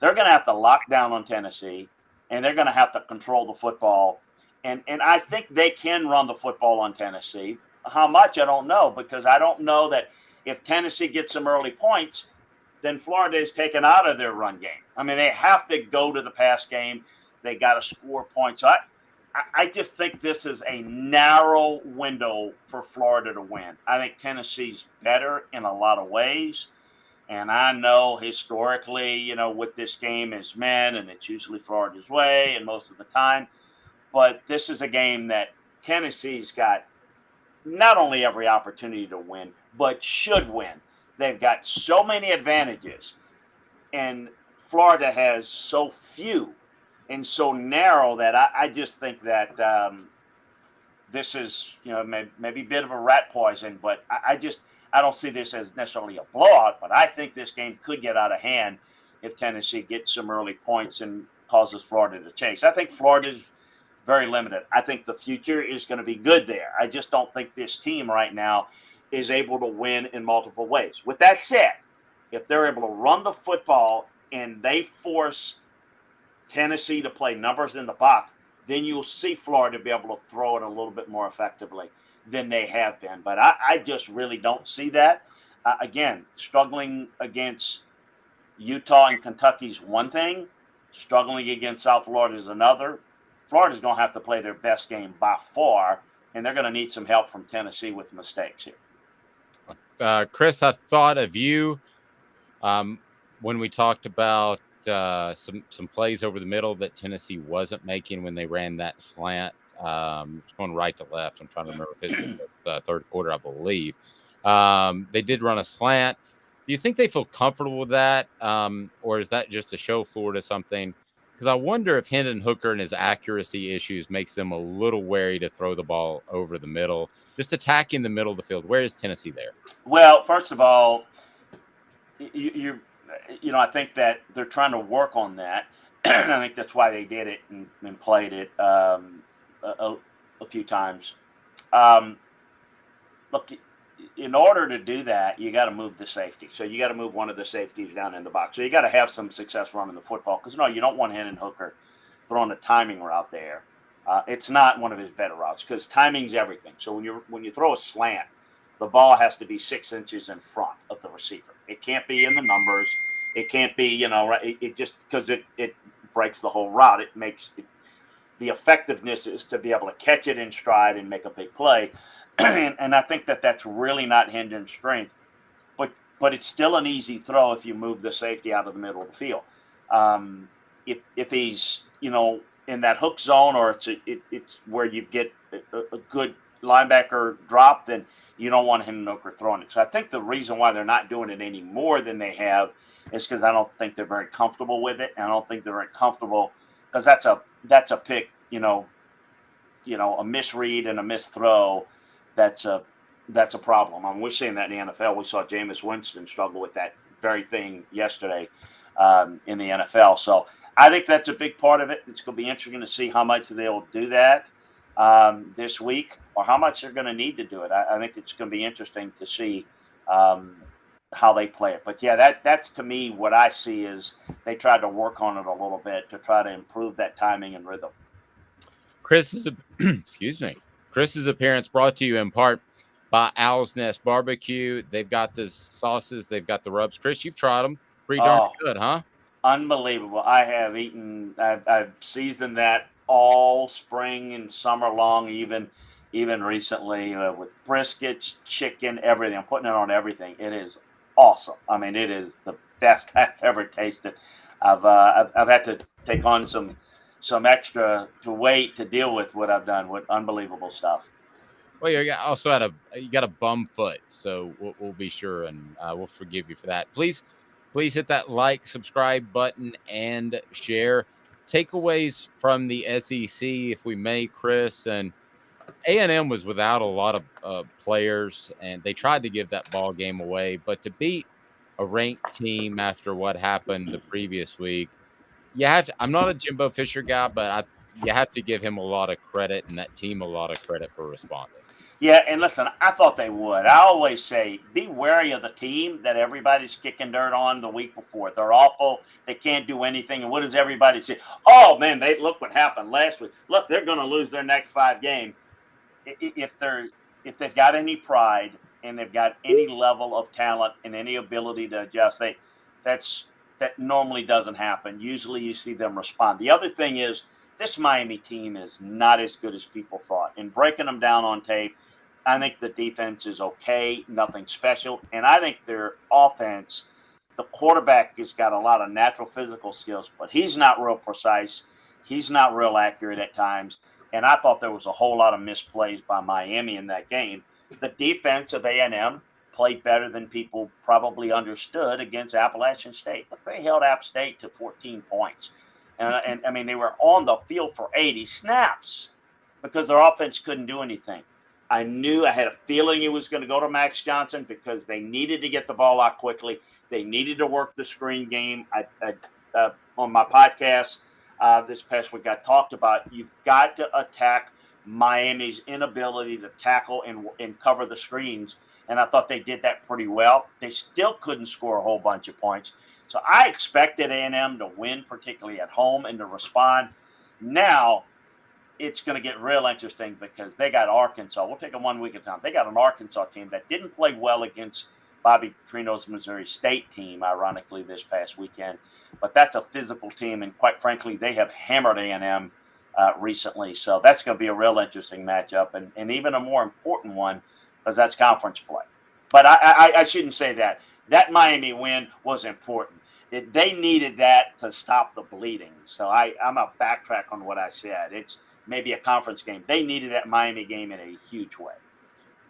they're going to have to lock down on Tennessee, and they're going to have to control the football. And I think they can run the football on Tennessee. How much, I don't know, because I don't know that if Tennessee gets some early points, then Florida is taken out of their run game. I mean, they have to go to the pass game. They got to score points. So I just think this is a narrow window for Florida to win. I think Tennessee's better in a lot of ways. And I know historically, with this game is men, and it's usually Florida's way, and most of the time. But this is a game that Tennessee's got not only every opportunity to win, but should win. They've got so many advantages, and Florida has so few and so narrow that I just think that this is, maybe a bit of a rat poison, but I don't see this as necessarily a blowout, but I think this game could get out of hand if Tennessee gets some early points and causes Florida to chase. I think Florida's very limited. I think the future is going to be good there. I just don't think this team right now is able to win in multiple ways. With that said, if they're able to run the football and they force Tennessee to play numbers in the box, then you'll see Florida be able to throw it a little bit more effectively than they have been. But I just really don't see that. Again, struggling against Utah and Kentucky is one thing. Struggling against South Florida is another. Florida's going to have to play their best game by far, and they're going to need some help from Tennessee with mistakes here. Chris, I thought of you when we talked about some plays over the middle that Tennessee wasn't making when they ran that slant. It's going right to left. I'm trying to remember if it's the third quarter, I believe. They did run a slant. Do you think they feel comfortable with that, or is that just to show Florida something? Because I wonder if Hendon Hooker and his accuracy issues makes them a little wary to throw the ball over the middle, just attacking the middle of the field. Where is Tennessee there? Well, first of all, I think that they're trying to work on that. And I think that's why they did it and played it a few times. Look, in order to do that, you got to move the safety. So you got to move one of the safeties down in the box. So you got to have some success running the football because, you don't want Hendon Hooker throwing a timing route there. It's not one of his better routes because timing's everything. So when you throw a slant, the ball has to be 6 inches in front of the receiver. It can't be in the numbers. It can't be, it just because it breaks the whole route. It makes it, the effectiveness is to be able to catch it in stride and make a big play. And I think that that's really not Hendon's strength. But it's still an easy throw if you move the safety out of the middle of the field. If he's, in that hook zone or it's where you get a good linebacker drop, then you don't want Hendon Hooker throwing it. So I think the reason why they're not doing it any more than they have is because I don't think they're very comfortable with it. And I don't think they're very comfortable because that's a pick, a misread and a misthrow. That's a problem. We're seeing that in the NFL. We saw Jameis Winston struggle with that very thing yesterday in the NFL. So I think that's a big part of it. It's going to be interesting to see how much they'll do that this week or how much they're going to need to do it. I think it's going to be interesting to see how they play it. But, yeah, that's to me what I see is they tried to work on it a little bit to try to improve that timing and rhythm. Chris's appearance brought to you in part by Owl's Nest Barbecue. They've got the sauces. They've got the rubs. Chris, you've tried them. Pretty darn good, huh? Unbelievable. I have eaten. I've seasoned that all spring and summer long, even recently with briskets, chicken, everything. I'm putting it on everything. It is awesome. I mean, it is the best I've ever tasted. I've had to take on some extra to weight to deal with what I've done with unbelievable stuff. Well, you also you got a bum foot, so we'll be sure and we'll forgive you for that. Please hit that like, subscribe button and share. Takeaways from the SEC, if we may, Chris. And A&M was without a lot of players, and they tried to give that ball game away. But to beat a ranked team after what happened the previous week, I'm not a Jimbo Fisher guy, but you have to give him a lot of credit and that team a lot of credit for responding. Yeah, and listen, I thought they would. I always say, be wary of the team that everybody's kicking dirt on the week before. They're awful. They can't do anything. And what does everybody say? Oh, man, look what happened last week. Look, they're going to lose their next 5 games. If they've got any pride and they've got any level of talent and any ability to adjust, that normally doesn't happen. Usually you see them respond. The other thing is this Miami team is not as good as people thought. In breaking them down on tape, I think the defense is okay, nothing special. And I think their offense The quarterback has got a lot of natural physical skills, but he's not real precise. He's not real accurate at times. And I thought there was a whole lot of misplays by Miami in that game. The defense of A&M played better than people probably understood against Appalachian State, but they held App State to 14 points. And I mean, they were on the field for 80 snaps because their offense couldn't do anything. I had a feeling it was going to go to Max Johnson because they needed to get the ball out quickly. They needed to work the screen game. On my podcast this past week, I talked about you've got to attack Miami's inability to tackle and cover the screens, and I thought they did that pretty well. They still couldn't score a whole bunch of points. So I expected A&M to win, particularly at home, and to respond. Now it's going to get real interesting because they got Arkansas. We'll take them 1 week at a time. They got an Arkansas team that didn't play well against Bobby Petrino's Missouri State team, ironically, this past weekend. But that's a physical team, and quite frankly, they have hammered A&M recently. So that's going to be a real interesting matchup, and even a more important one because that's conference play. But I shouldn't say that. That Miami win was important. They needed that to stop the bleeding. So I'm a backtrack on what I said. It's maybe a conference game. They needed that Miami game in a huge way.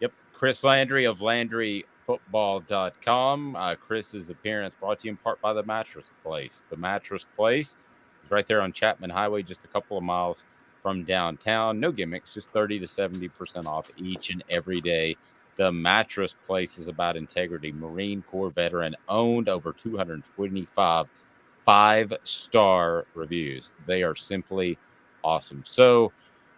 Yep. Chris Landry of LandryFootball.com. Chris's appearance brought to you in part by The Mattress Place. The Mattress Place is right there on Chapman Highway, just a couple of miles from downtown. No gimmicks, just 30 to 70% off each and every day. The Mattress Place is about integrity. Marine Corps veteran owned, over 225 5-star reviews. They are simply awesome. So,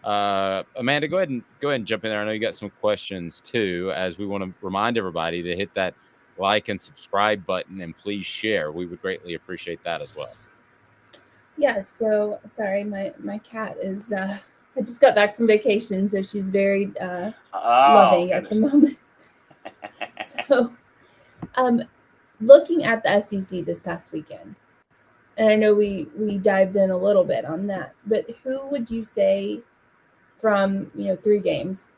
Amanda, go ahead and jump in there. I know you got some questions too, as we want to remind everybody to hit that like and subscribe button and please share. We would greatly appreciate that as well. Yeah. So sorry, my cat is. I just got back from vacation, so she's very loving at the moment. So, looking at the SEC this past weekend, and I know we dived in a little bit on that, but who would you say from 3 games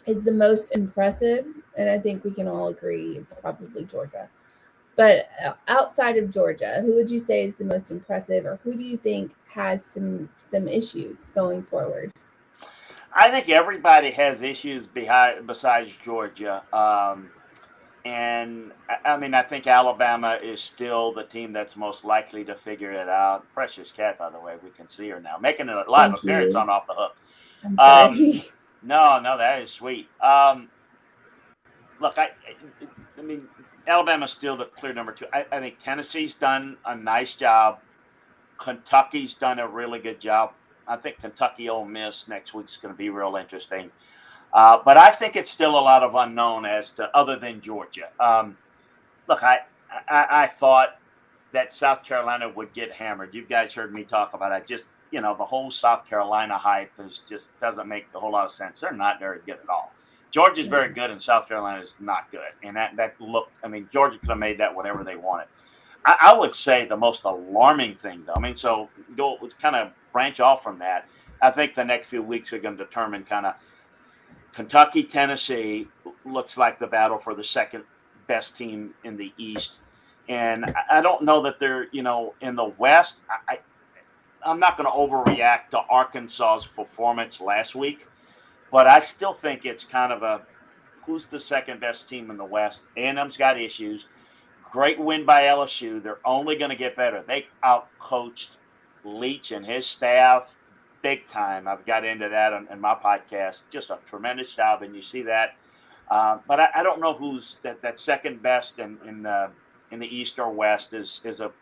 is the most impressive? And I think we can all agree it's probably Georgia. But outside of Georgia, who would you say is the most impressive, or who do you think has some issues going forward? I think everybody has issues besides Georgia. And I mean, I think Alabama is still the team that's most likely to figure it out. Precious cat, by the way, we can see her now making a live appearance on Off the Hook. I'm sorry. No, that is sweet. Look, I mean, Alabama's still the clear number 2. I think Tennessee's done a nice job. Kentucky's done a really good job. I think Kentucky Ole Miss next week is going to be real interesting. But I think it's still a lot of unknown as to other than Georgia. Look, I thought that South Carolina would get hammered. You guys heard me talk about it. Just, the whole South Carolina hype just doesn't make a whole lot of sense. They're not very good at all. Georgia's very good and South Carolina is not good. And that look, I mean, Georgia could have made that whatever they wanted. I would say the most alarming thing, though, I mean, so go kind of branch off from that. I think the next few weeks are going to determine kind of Kentucky, Tennessee looks like the battle for the second best team in the East. And I don't know that they're, in the West. I'm not going to overreact to Arkansas's performance last week, but I still think it's kind of who's the second best team in the West. A&M's got issues. Great win by LSU. They're only going to get better. They outcoached Leach and his staff big time. I've got into that in my podcast. Just a tremendous job, and you see that. But I don't know who's that second best in the East or West is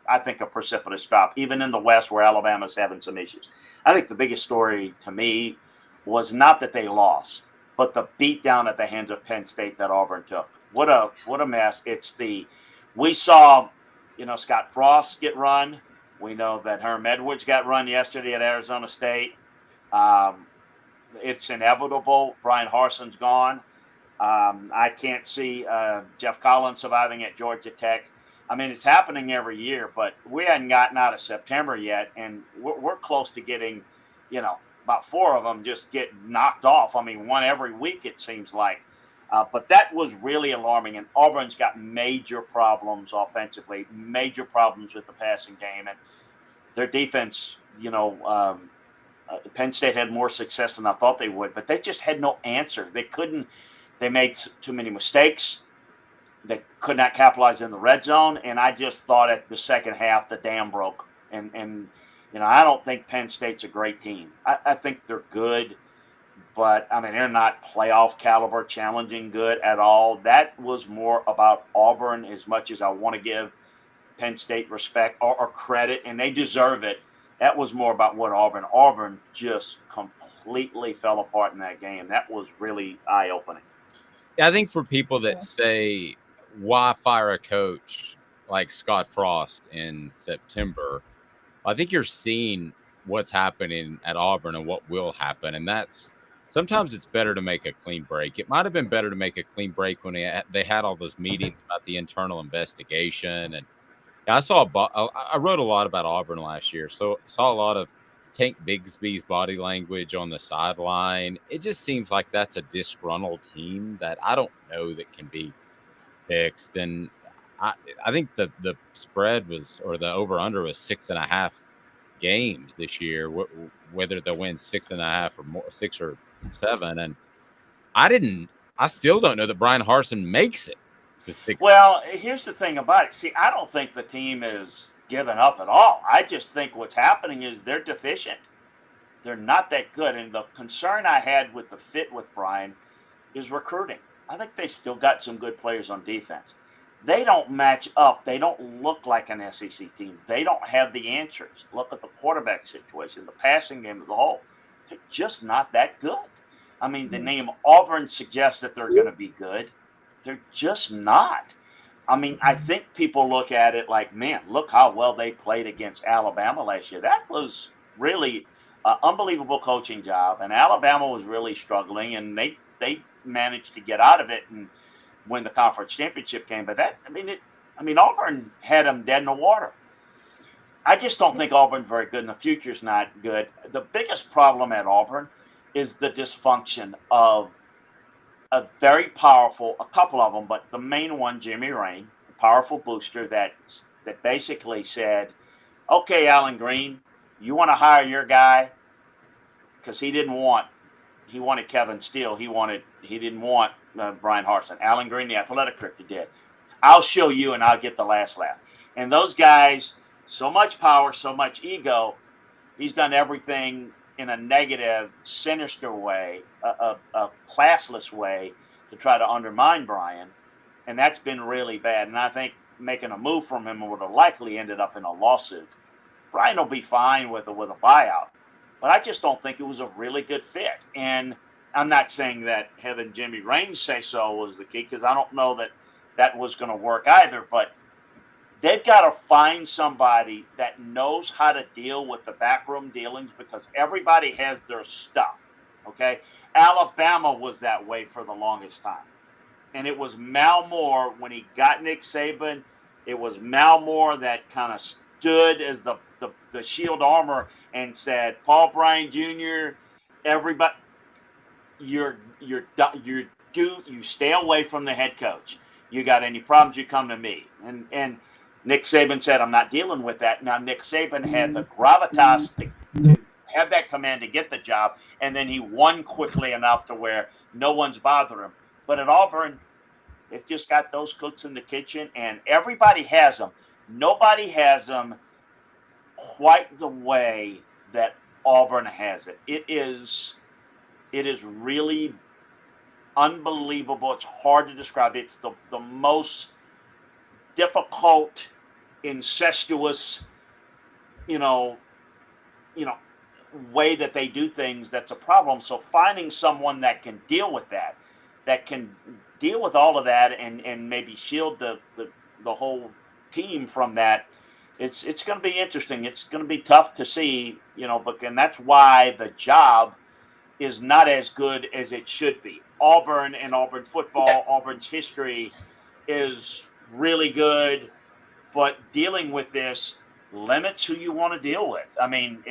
I think a precipitous drop. Even in the West, where Alabama's having some issues. I think the biggest story to me was not that they lost, but the beatdown at the hands of Penn State that Auburn took. What a mess! We saw, Scott Frost get run. We know that Herm Edwards got run yesterday at Arizona State. It's inevitable. Brian Harson's gone. I can't see Jeff Collins surviving at Georgia Tech. I mean, it's happening every year, but we hadn't gotten out of September yet, and we're close to getting, about 4 of them just get knocked off. I mean, one every week it seems like. But that was really alarming. And Auburn's got major problems offensively, major problems with the passing game. And their defense, Penn State had more success than I thought they would, but they just had no answer. They made too many mistakes. They could not capitalize in the red zone. And I just thought at the second half, the dam broke. And I don't think Penn State's a great team. I think they're good, but I mean, they're not playoff caliber, challenging good at all. That was more about Auburn, as much as I want to give Penn State respect or credit, and they deserve it. That was more about what Auburn just completely fell apart in that game. That was really eye-opening. I think for people that say, why fire a coach like Scott Frost in September, I think you're seeing what's happening at Auburn and what will happen. And that's sometimes it's better to make a clean break. It might have been better to make a clean break when they had all those meetings about the internal investigation. And I wrote a lot about Auburn last year, so saw a lot of Tank Bigsby's body language on the sideline. It just seems like that's a disgruntled team that I don't know that can be fixed. And I think the spread was, or the over-under was 6.5 games this year, whether they'll win 6.5 or more, 6 or 7. And I still don't know that Brian Harsin makes it. Well, here's the thing about it. See, I don't think the team is giving up at all. I just think what's happening is they're deficient. They're not that good. And the concern I had with the fit with Brian is recruiting. I think they still got some good players on defense. They don't match up. They don't look like an SEC team. They don't have the answers. Look at the quarterback situation, the passing game as a whole. They're just not that good. I mean, the name Auburn suggests that they're going to be good. They're just not. I mean, I think people look at it like, man, look how well they played against Alabama last year. That was really an unbelievable coaching job, and Alabama was really struggling, and they managed to get out of it and win the conference championship game. But Auburn had them dead in the water. I just don't think Auburn's very good, and the future's not good. The biggest problem at Auburn is the dysfunction of a very powerful, a couple of them, but the main one, Jimmy Rain, a powerful booster that basically said, okay, Alan Green, you want to hire your guy? Because he wanted Kevin Steele. He didn't want Brian Harsin. Alan Green, the athletic director, did. I'll show you and I'll get the last laugh. And those guys, so much power, so much ego, he's done everything in a negative, sinister way, a classless way to try to undermine Brian. And that's been really bad. And I think making a move from him would have likely ended up in a lawsuit. Brian will be fine with a buyout. But I just don't think it was a really good fit. And I'm not saying that having Jimmy Raines say so was the key, because I don't know that was going to work either. But they've got to find somebody that knows how to deal with the backroom dealings, because everybody has their stuff, okay? Alabama was that way for the longest time. And it was Mal Moore, when he got Nick Saban, it was Mal Moore that kind of stood as the shield armor and said, Paul Bryan Jr., everybody, you stay away from the head coach. You got any problems, you come to me. And Nick Saban said, I'm not dealing with that. Now, Nick Saban had the gravitas to have that command to get the job, and then he won quickly enough to where no one's bothering him. But at Auburn, they've just got those cooks in the kitchen, and everybody has them. Nobody has them quite the way that Auburn has it. It is really unbelievable. It's hard to describe. It's the most difficult, incestuous, way that they do things that's a problem. So finding someone that can deal with that can deal with all of that and maybe shield the whole team from that, it's going to be interesting. It's going to be tough to see, and that's why the job is not as good as it should be. Auburn and Auburn football, Auburn's history is really good, but dealing with this limits who you want to deal with. I mean,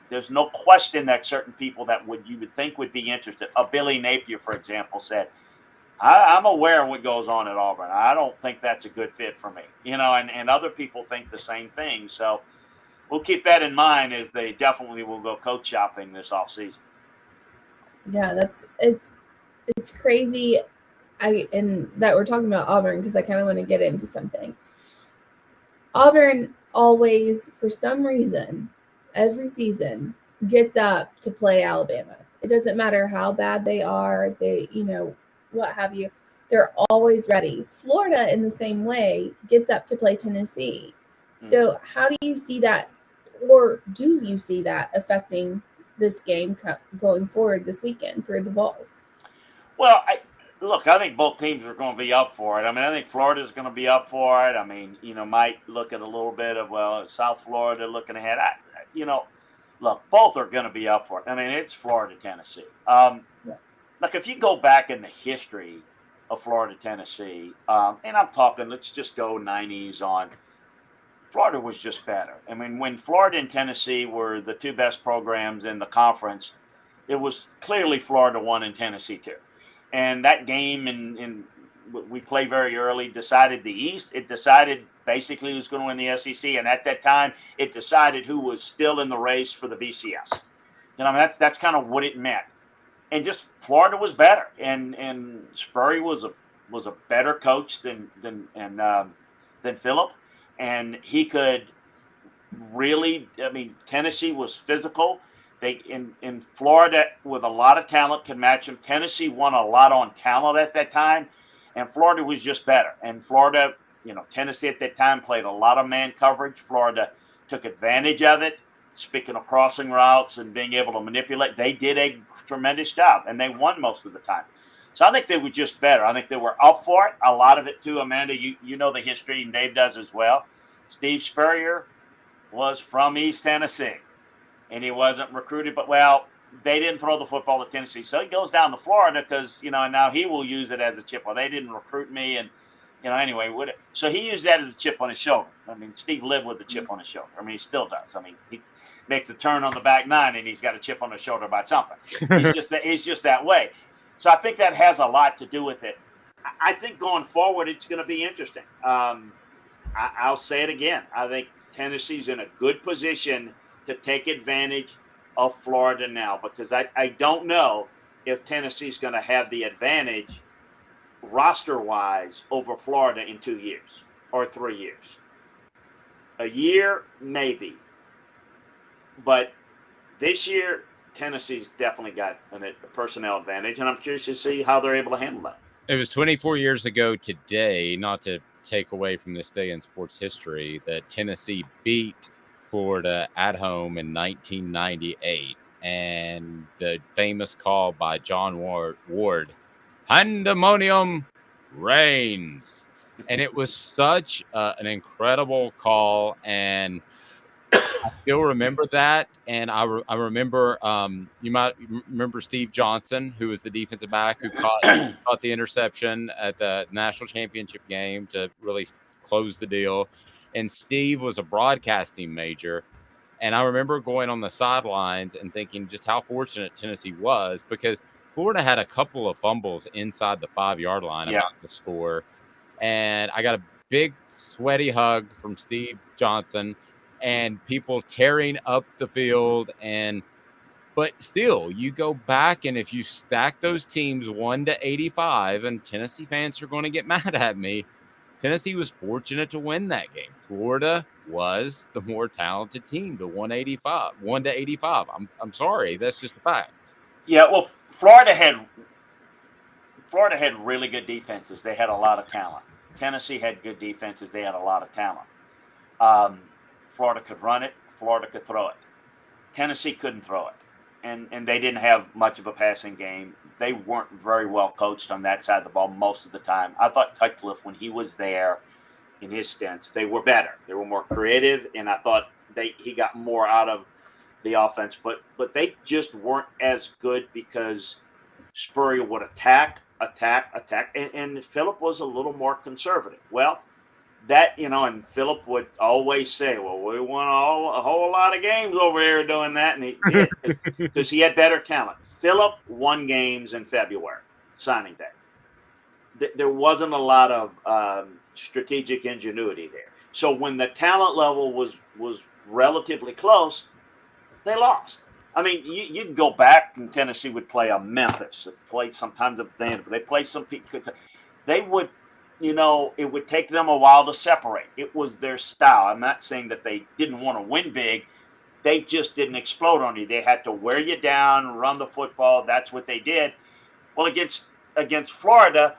there's no question that certain people that you would think would be interested. Billy Napier, for example, said, I'm aware of what goes on at Auburn. I don't think that's a good fit for me, and other people think the same thing. So we'll keep that in mind as they definitely will go coach shopping this offseason. Yeah, it's crazy. And that we're talking about Auburn because I kind of want to get into something. Auburn always, for some reason, every season gets up to play Alabama. It doesn't matter how bad they are, what have you. They're always ready. Florida, in the same way, gets up to play Tennessee. So how do you see that, or do you see that affecting this game going forward this weekend for the Vols? Well, I think both teams are going to be up for it. I mean, I think Florida's going to be up for it. I mean, might look at a little bit of, South Florida looking ahead. Look, both are going to be up for it. I mean, it's Florida, Tennessee. Look, if you go back in the history of Florida, Tennessee, and I'm talking, let's just go 90s on, Florida was just better. I mean, when Florida and Tennessee were the two best programs in the conference, it was clearly Florida 1 and Tennessee 2. And that game, in we played very early, decided the East. It decided basically who's going to win the SEC. And at that time, it decided who was still in the race for the BCS. That's kind of what it meant. And just Florida was better. And Spurrier was a better coach than Phillip. And he could really, Tennessee was physical. They in Florida with a lot of talent can match them. Tennessee won a lot on talent at that time, and Florida was just better. And Florida, Tennessee at that time played a lot of man coverage. Florida took advantage of it. Speaking of crossing routes and being able to manipulate, they did a tremendous job, and they won most of the time. So I think they were just better. I think they were up for it. A lot of it too, Amanda. You know the history, and Dave does as well. Steve Spurrier was from East Tennessee. And he wasn't recruited, but they didn't throw the football to Tennessee. So he goes down to Florida because, and now he will use it as a chip. Well, they didn't recruit me. And, anyway, so he used that as a chip on his shoulder. I mean, Steve lived with a chip on his shoulder. I mean, he still does. I mean, he makes a turn on the back nine and he's got a chip on his shoulder about something. He's just that way. So I think that has a lot to do with it. I think going forward, it's going to be interesting. I'll say it again. I think Tennessee's in a good position to take advantage of Florida now, because I don't know if Tennessee's going to have the advantage roster-wise over Florida in 2 years or 3 years. A year, maybe. But this year, Tennessee's definitely got a personnel advantage, and I'm curious to see how they're able to handle that. It was 24 years ago today, not to take away from this day in sports history, that Tennessee beat Florida at home in 1998, and the famous call by John Ward, "Pandemonium reigns," and it was such an incredible call, and I still remember that. And I remember you might remember Steve Johnson, who was the defensive back who caught the interception at the national championship game to really close the deal. And Steve was a broadcasting major. And I remember going on the sidelines and thinking just how fortunate Tennessee was, because Florida had a couple of fumbles inside the 5-yard line about to score. And I got a big sweaty hug from Steve Johnson and people tearing up the field. But still, you go back, and if you stack those teams 1-85, and Tennessee fans are going to get mad at me, Tennessee was fortunate to win that game. Florida was the more talented team, the 1-85. I'm sorry, that's just a fact. Yeah, well, Florida had really good defenses. They had a lot of talent. Tennessee had good defenses. They had a lot of talent. Florida could run it. Florida could throw it. Tennessee couldn't throw it. And they didn't have much of a passing game. They weren't very well coached on that side of the ball most of the time. I thought Cutcliffe, when he was there in his stints, they were better. They were more creative, and I thought he got more out of the offense. But they just weren't as good because Spurrier would attack, and Phillip was a little more conservative. Well, that, and Phillip would always say, well, we won a whole lot of games over here doing that. And he did, because he had better talent. Phillip won games in February, signing day. there wasn't a lot of strategic ingenuity there. So when the talent level was relatively close, they lost. I mean, you can go back and Tennessee would play a Memphis. They played sometimes a Vanderbilt. They played some people. They would, it would take them a while to separate. It was their style. I'm not saying that they didn't want to win big. They just didn't explode on you. They had to wear you down, run the football. That's what they did. Well, against Florida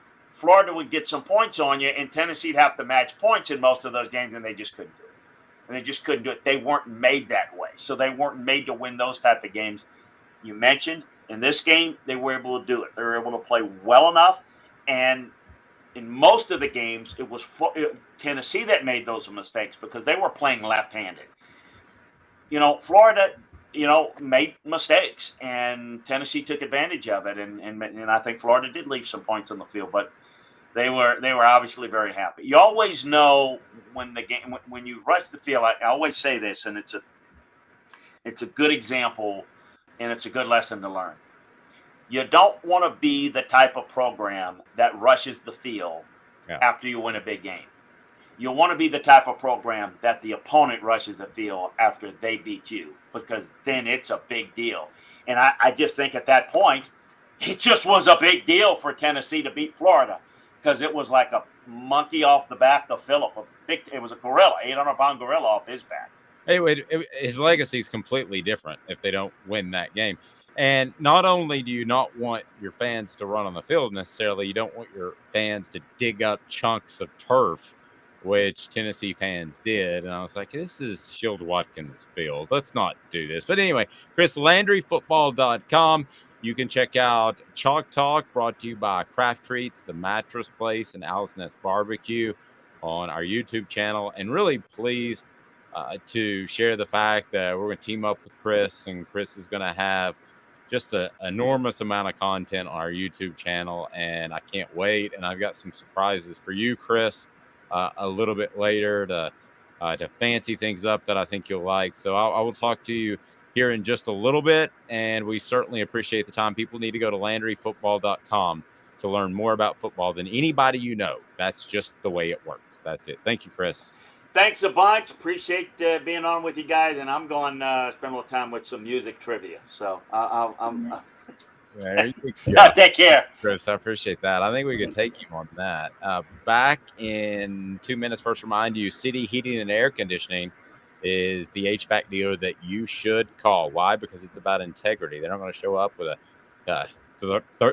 would get some points on you, and Tennessee'd have to match points in most of those games, and they just couldn't do it. They weren't made that way. So they weren't made to win those type of games. You mentioned in this game, they were able to do it. They were able to play well enough. And in most of the games, it was Tennessee that made those mistakes because they were playing left-handed. Florida, made mistakes, and Tennessee took advantage of it. And I think Florida did leave some points on the field, but they were obviously very happy. You always know when you rush the field. I always say this, and it's a good example, and it's a good lesson to learn. You don't want to be the type of program that rushes the field after you win a big game. You want to be the type of program that the opponent rushes the field after they beat you, because then it's a big deal. And I just think at that point, it just was a big deal for Tennessee to beat Florida, because it was like a monkey off the back of Phillip. It was a gorilla, 800-pound gorilla off his back. His legacy is completely different if they don't win that game. And not only do you not want your fans to run on the field necessarily, you don't want your fans to dig up chunks of turf, which Tennessee fans did. And I was like, this is Shield Watkins Field. Let's not do this. But anyway, Chris Landry, football.com. You can check out Chalk Talk, brought to you by Craft Treats, The Mattress Place, and Owl's Nest Barbecue on our YouTube channel. And really pleased to share the fact that we're going to team up with Chris, and Chris is going to have just an enormous amount of content on our YouTube channel, and I can't wait. And I've got some surprises for you, Chris, a little bit later to fancy things up that I think you'll like. So I will talk to you here in just a little bit, and we certainly appreciate the time. People need to go to LandryFootball.com to learn more about football than anybody you know. That's just the way it works. That's it. Thank you, Chris. Thanks a bunch. Appreciate being on with you guys, and I'm going to spend a little time with some music trivia. So take care, Chris. I appreciate that. I think we could take you on that. Back in 2 minutes, first remind you, City Heating and Air Conditioning is the HVAC dealer that you should call. Why? Because it's about integrity. They're not going to show up with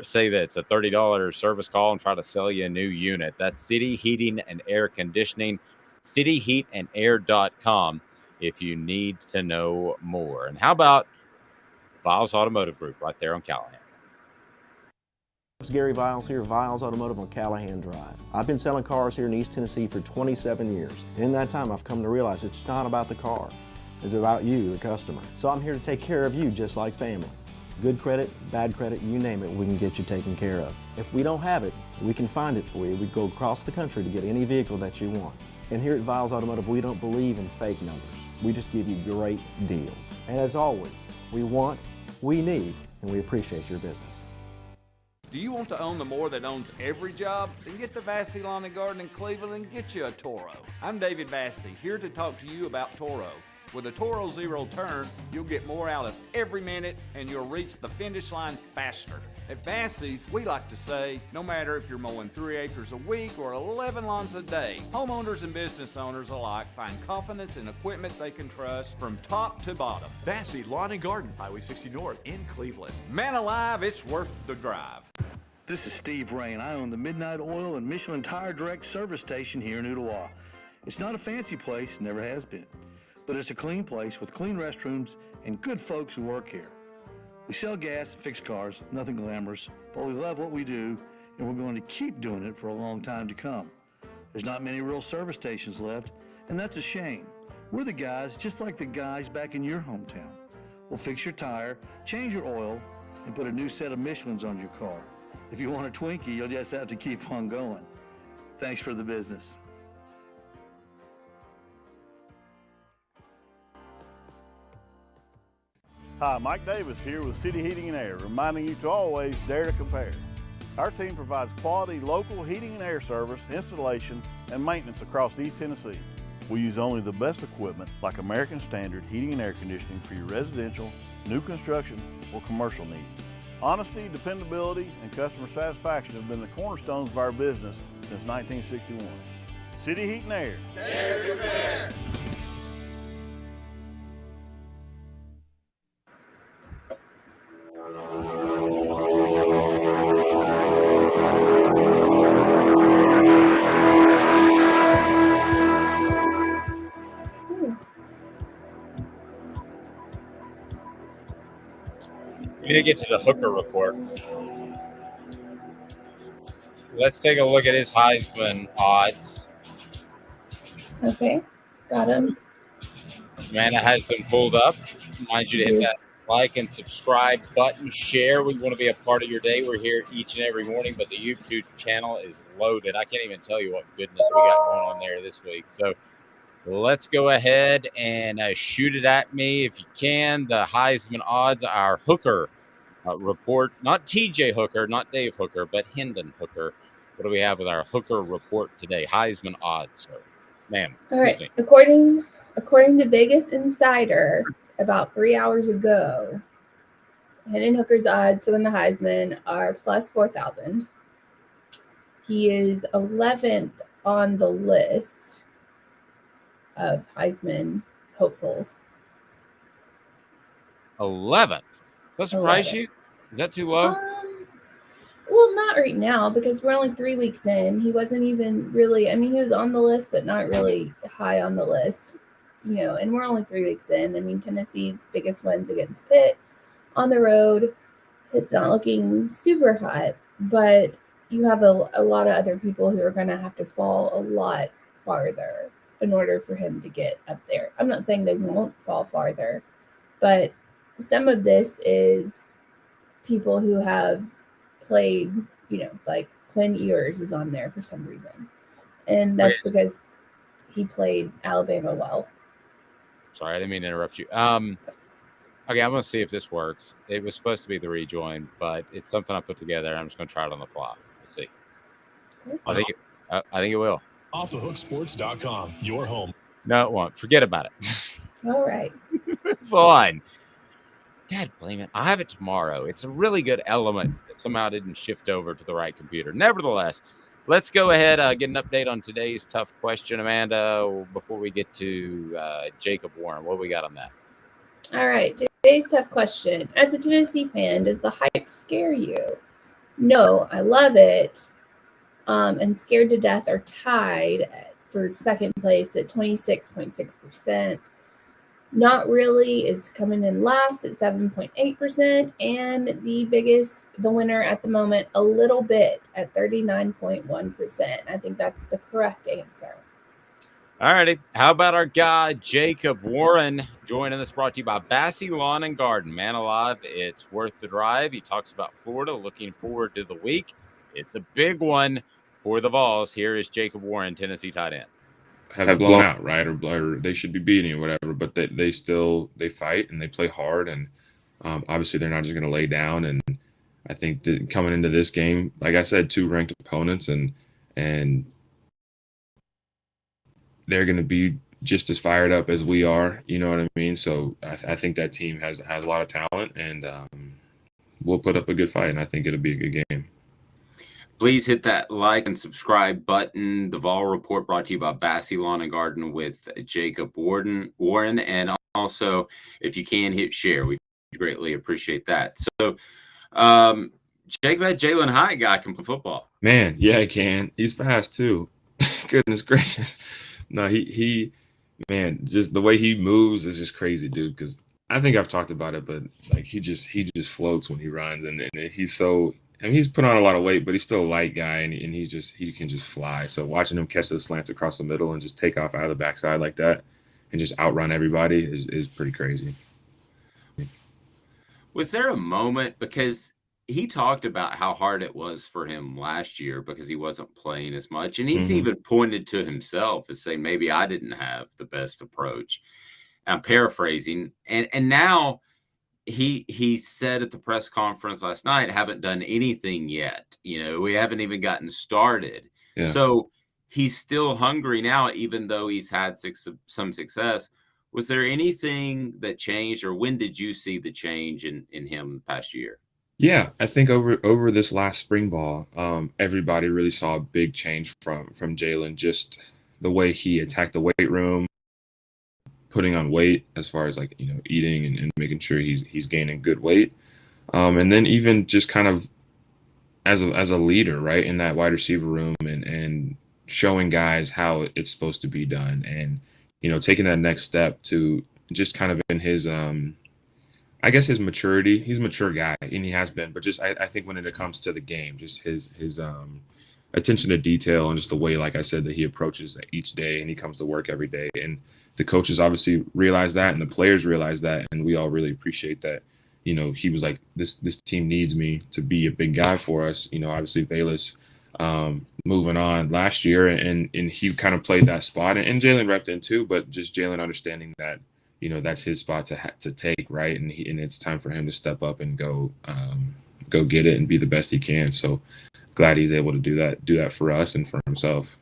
say that it's a $30 service call and try to sell you a new unit. That's City Heating and Air Conditioning, cityheatandair.com if you need to know more. And how about Viles Automotive Group right there on Callahan? It's Gary Viles here, Viles Automotive on Callahan Drive. I've been selling cars here in East Tennessee for 27 years. In that time, I've come to realize it's not about the car. It's about you, the customer. So I'm here to take care of you just like family. Good credit, bad credit, you name it, we can get you taken care of. If we don't have it, we can find it for you. We go across the country to get any vehicle that you want. And here at Viles Automotive, we don't believe in fake numbers. We just give you great deals. And as always, we want, we need, and we appreciate your business. Do you want to own the more that owns every job? Then get to Vassy Lawn and Garden in Cleveland and get you a Toro. I'm David Vassy, here to talk to you about Toro. With a Toro Zero Turn, you'll get more out of every minute and you'll reach the finish line faster. At Vassy's, we like to say, no matter if you're mowing 3 acres a week or 11 lawns a day, homeowners and business owners alike find confidence in equipment they can trust from top to bottom. Vassy Lawn and Garden, Highway 60 North in Cleveland. Man alive, it's worth the drive. This is Steve Rain. I own the Midnight Oil and Michelin Tire Direct service station here in Ottawa. It's not a fancy place, never has been, but it's a clean place with clean restrooms and good folks who work here. We sell gas and fix cars, nothing glamorous, but we love what we do, and we're going to keep doing it for a long time to come. There's not many real service stations left, and that's a shame. We're the guys just like the guys back in your hometown. We'll fix your tire, change your oil, and put a new set of Michelins on your car. If you want a Twinkie, you'll just have to keep on going. Thanks for the business. Hi, Mike Davis here with City Heating and Air, reminding you to always dare to compare. Our team provides quality local heating and air service, installation, and maintenance across East Tennessee. We use only the best equipment like American Standard heating and air conditioning for your residential, new construction, or commercial needs. Honesty, dependability, and customer satisfaction have been the cornerstones of our business since 1961. City Heat and Air. There's your bear. We need to get to the Hooker report. Let's take a look at his Heisman odds. Okay, got him. Amanda has them pulled up. Remind you to hit that like and subscribe button. Share. We want to be a part of your day. We're here each and every morning, but the YouTube channel is loaded. I can't even tell you what goodness we got going on there this week. So let's go ahead and shoot it at me if you can. The Heisman odds, our Hooker report, not TJ Hooker, not Dave Hooker, but Hendon Hooker. What do we have with our Hooker report today? Heisman odds, sir. Ma'am. All right. According to Vegas Insider, about 3 hours ago, Hendon Hooker's odds to win the Heisman are plus 4,000. He is 11th on the list of Heisman hopefuls. 11th. Does that surprise you? Is that too low? Well, not right now because we're only 3 weeks in. He wasn't even really, I mean, he was on the list, but not really high on the list, you know, and we're only 3 weeks in. I mean, Tennessee's biggest wins against Pitt on the road. It's not looking super hot, but you have a lot of other people who are going to have to fall a lot farther in order for him to get up there. I'm not saying they won't fall farther, but some of this is people who have played, you know, like Quinn Ewers is on there for some reason. And that's because he played Alabama well. Sorry, I didn't mean to interrupt you. Okay, I'm going to see if this works. It was supposed to be the rejoin, but it's something I put together. I'm just going to try it on the fly. Let's see. Okay. I think it will. OffTheHookSports.com, your home. No, it won't. Forget about it. All right. Fine. Dad, blame it. I have it tomorrow. It's a really good element that somehow didn't shift over to the right computer. Nevertheless, let's go ahead get an update on today's tough question, Amanda, before we get to Jacob Warren. What we got on that? All right. Today's tough question. As a Tennessee fan, does the hype scare you? No, I love it. And Scared to Death are tied for second place at 26.6%. Not Really is coming in last at 7.8%, and the winner at the moment, A Little Bit at 39.1%. I think that's the correct answer. All righty. How about our guy, Jacob Warren, joining us, brought to you by Bassey Lawn and Garden. Man alive, it's worth the drive. He talks about Florida, looking forward to the week. It's a big one for the Vols. Here is Jacob Warren, Tennessee tight end. Have blown out, right? Or they should be beating or whatever, but they still fight and they play hard, and obviously they're not just going to lay down. And I think that coming into this game, like I said, 2 ranked opponents, and they're going to be just as fired up as we are. You know what I mean? So I think that team has a lot of talent, and we'll put up a good fight, and I think it'll be a good game. Please hit that like and subscribe button. The Vol Report brought to you by Bassey Lawn and Garden with Jacob Warren. And also, if you can, hit share. We greatly appreciate that. So, Jacob, that Jalen Hyatt guy can play football. Man, yeah, he can. He's fast, too. Goodness gracious. No, he man, just the way he moves is just crazy, dude, because I think I've talked about it, but, like, he just floats when he runs, and he's so – I mean, he's put on a lot of weight, but he's still a light guy, and he can just fly. So watching him catch those slants across the middle and just take off out of the backside like that and just outrun everybody is pretty crazy. Was there a moment, because he talked about how hard it was for him last year because he wasn't playing as much, and he's even pointed to himself as saying, maybe I didn't have the best approach. I'm paraphrasing. And now he said at the press conference last night, haven't done anything yet. We haven't even gotten started. Yeah. So he's still hungry now, even though he's had some success. Was there anything that changed, or when did you see the change in him past year? Yeah, I think over this last spring ball, everybody really saw a big change from Jalen. Just the way he attacked the weight room, putting on weight as far as like eating and making sure he's gaining good weight, and then even just kind of as a leader, right, in that wide receiver room and showing guys how it's supposed to be done, and taking that next step to just kind of in his I guess his maturity. He's a mature guy, and he has been. But just I think when it comes to the game, just his attention to detail and just the way, like I said, that he approaches each day and he comes to work every day. And the coaches obviously realize that, and the players realize that, and we all really appreciate that. He was like, this team needs me to be a big guy for us. Obviously Velus moving on last year, and he kind of played that spot, and Jalen repped in too. But just Jalen understanding that. That's his spot to take, right? And it's time for him to step up and go get it and be the best he can. So glad he's able to do that for us and for himself.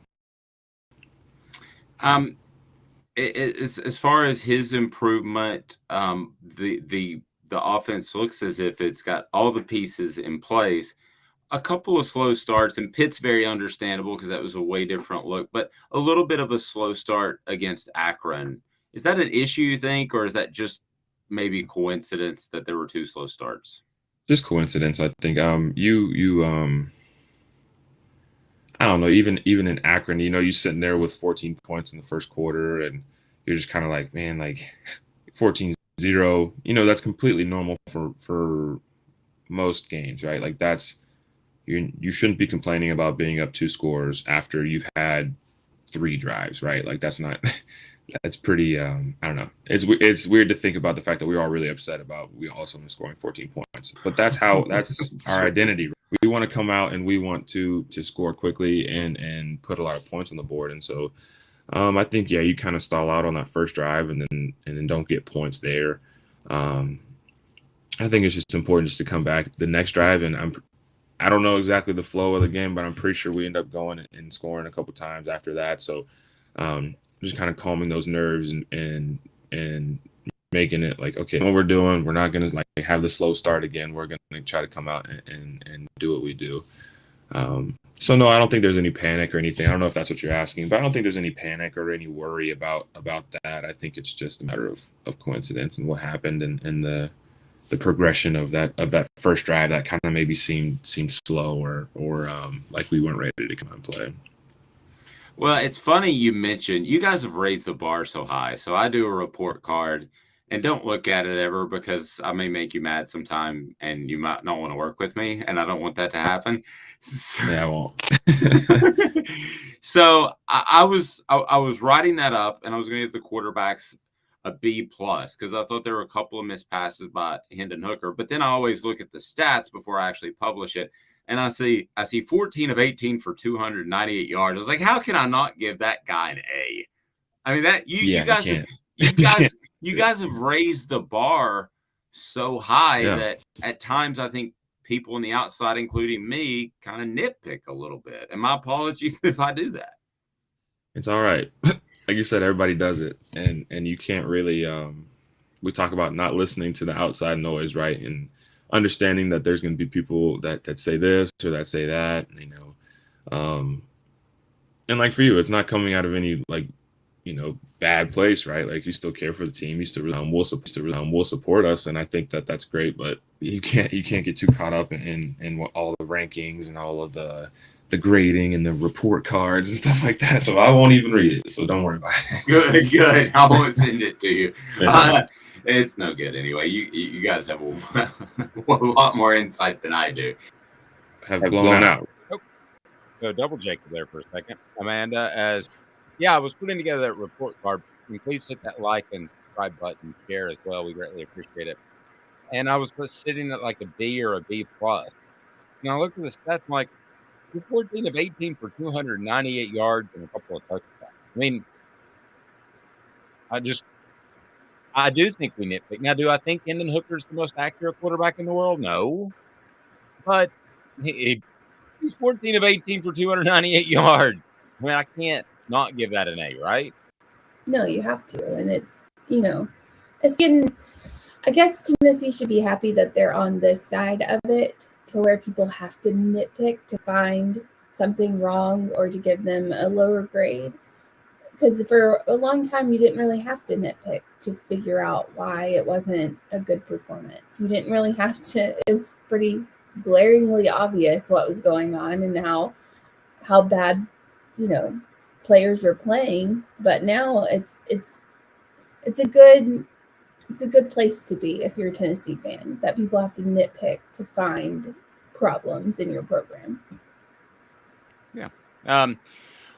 As far as his improvement, the offense looks as if it's got all the pieces in place. A couple of slow starts, and Pitt's very understandable because that was a way different look, but a little bit of a slow start against Akron. Is that an issue, you think, or is that just maybe coincidence that there were 2 slow starts? Just coincidence, I think. I don't know. Even in Akron, you're sitting there with 14 points in the first quarter, and you're just kind of like, man, like 14-0. That's completely normal for most games, right? Like you shouldn't be complaining about being up 2 scores after you've had 3 drives, right? Like that's pretty, I don't know. It's weird to think about the fact that we were all really upset about we also scoring 14 points. But that's our identity. We want to come out and we want to score quickly and put a lot of points on the board. And so I think, you kind of stall out on that first drive and then don't get points there. I think it's just important just to come back the next drive. And I don't know exactly the flow of the game, but I'm pretty sure we end up going and scoring a couple times after that. So just kind of calming those nerves and making it like, okay, what we're doing, we're not going to like have the slow start again. We're going to try to come out and do what we do. So no, I don't think there's any panic or anything. I don't know if that's what you're asking, but I don't think there's any panic or any worry about that. I think it's just a matter of coincidence and what happened and the progression of that first drive that kind of maybe seemed slow or like we weren't ready to come out and play. Well, it's funny you mentioned you guys have raised the bar so high. So I do a report card, and don't look at it ever because I may make you mad sometime and you might not want to work with me, and I don't want that to happen. Yeah, I won't. So I was writing that up, and I was going to give the quarterbacks a B+ because I thought there were a couple of missed passes by Hendon Hooker. But then I always look at the stats before I actually publish it. And I see 14 of 18 for 298 yards. I was like, how can I not give that guy an A? I mean, that you guys have raised the bar so high that at times I think people on the outside, including me, kind of nitpick a little bit. And my apologies if I do that. It's all right. Like you said, everybody does it, and you can't really. We talk about not listening to the outside noise, right? And understanding that there's going to be people that say this or that say that, and like for you, it's not coming out of any bad place, right? Like you still care for the team, you still will support us, and I think that's great. But you can't get too caught up in what, all the rankings and all of the grading and the report cards and stuff like that. So I won't even read it. So don't worry about it. Good. I won't send it to you. It's no good anyway. You guys have a lot more insight than I do. Have blown out. So double Jacob there for a second. Amanda, I was putting together that report card. And please hit that like and subscribe button, share as well. We greatly appreciate it. And I was just sitting at like a B or a B+. And I looked at the stats, I'm like, you're 14 of 18 for 298 yards and a couple of touchdowns. I mean, I do think we nitpick. Now, do I think Hendon Hooker's the most accurate quarterback in the world? No. But he's 14 of 18 for 298 yards. I mean, I can't not give that an A, right? No, you have to. And it's, it's getting, I guess Tennessee should be happy that they're on this side of it to where people have to nitpick to find something wrong or to give them a lower grade. Because for a long time, you didn't really have to nitpick to figure out why it wasn't a good performance. You didn't really have to. It was pretty glaringly obvious what was going on and how bad, players were playing. But now it's a good place to be if you're a Tennessee fan, that people have to nitpick to find problems in your program. Yeah.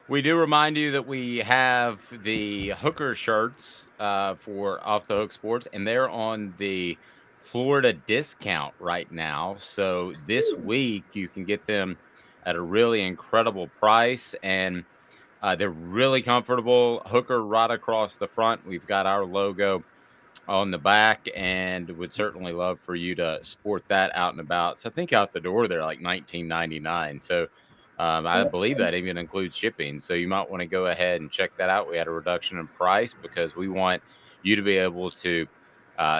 We do remind you that we have the Hooker shirts for Off the Hook Sports, and they're on the Florida discount right now. So this week you can get them at a really incredible price, and they're really comfortable. Hooker right across the front. We've got our logo on the back, and would certainly love for you to sport that out and about. So I think out the door they're like $19.99. So I believe that even includes shipping. So you might want to go ahead and check that out. We had a reduction in price because we want you to be able to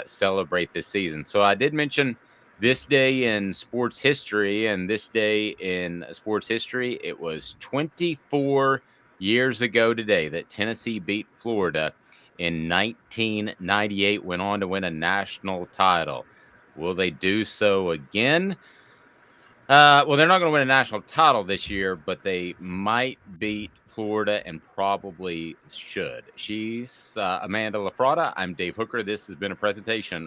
celebrate this season. So I did mention this day in sports history, and this day in sports history, it was 24 years ago today that Tennessee beat Florida in 1998, went on to win a national title. Will they do so again? Well, they're not going to win a national title this year, but they might beat Florida and probably should. She's Amanda LaFratta. I'm Dave Hooker. This has been a presentation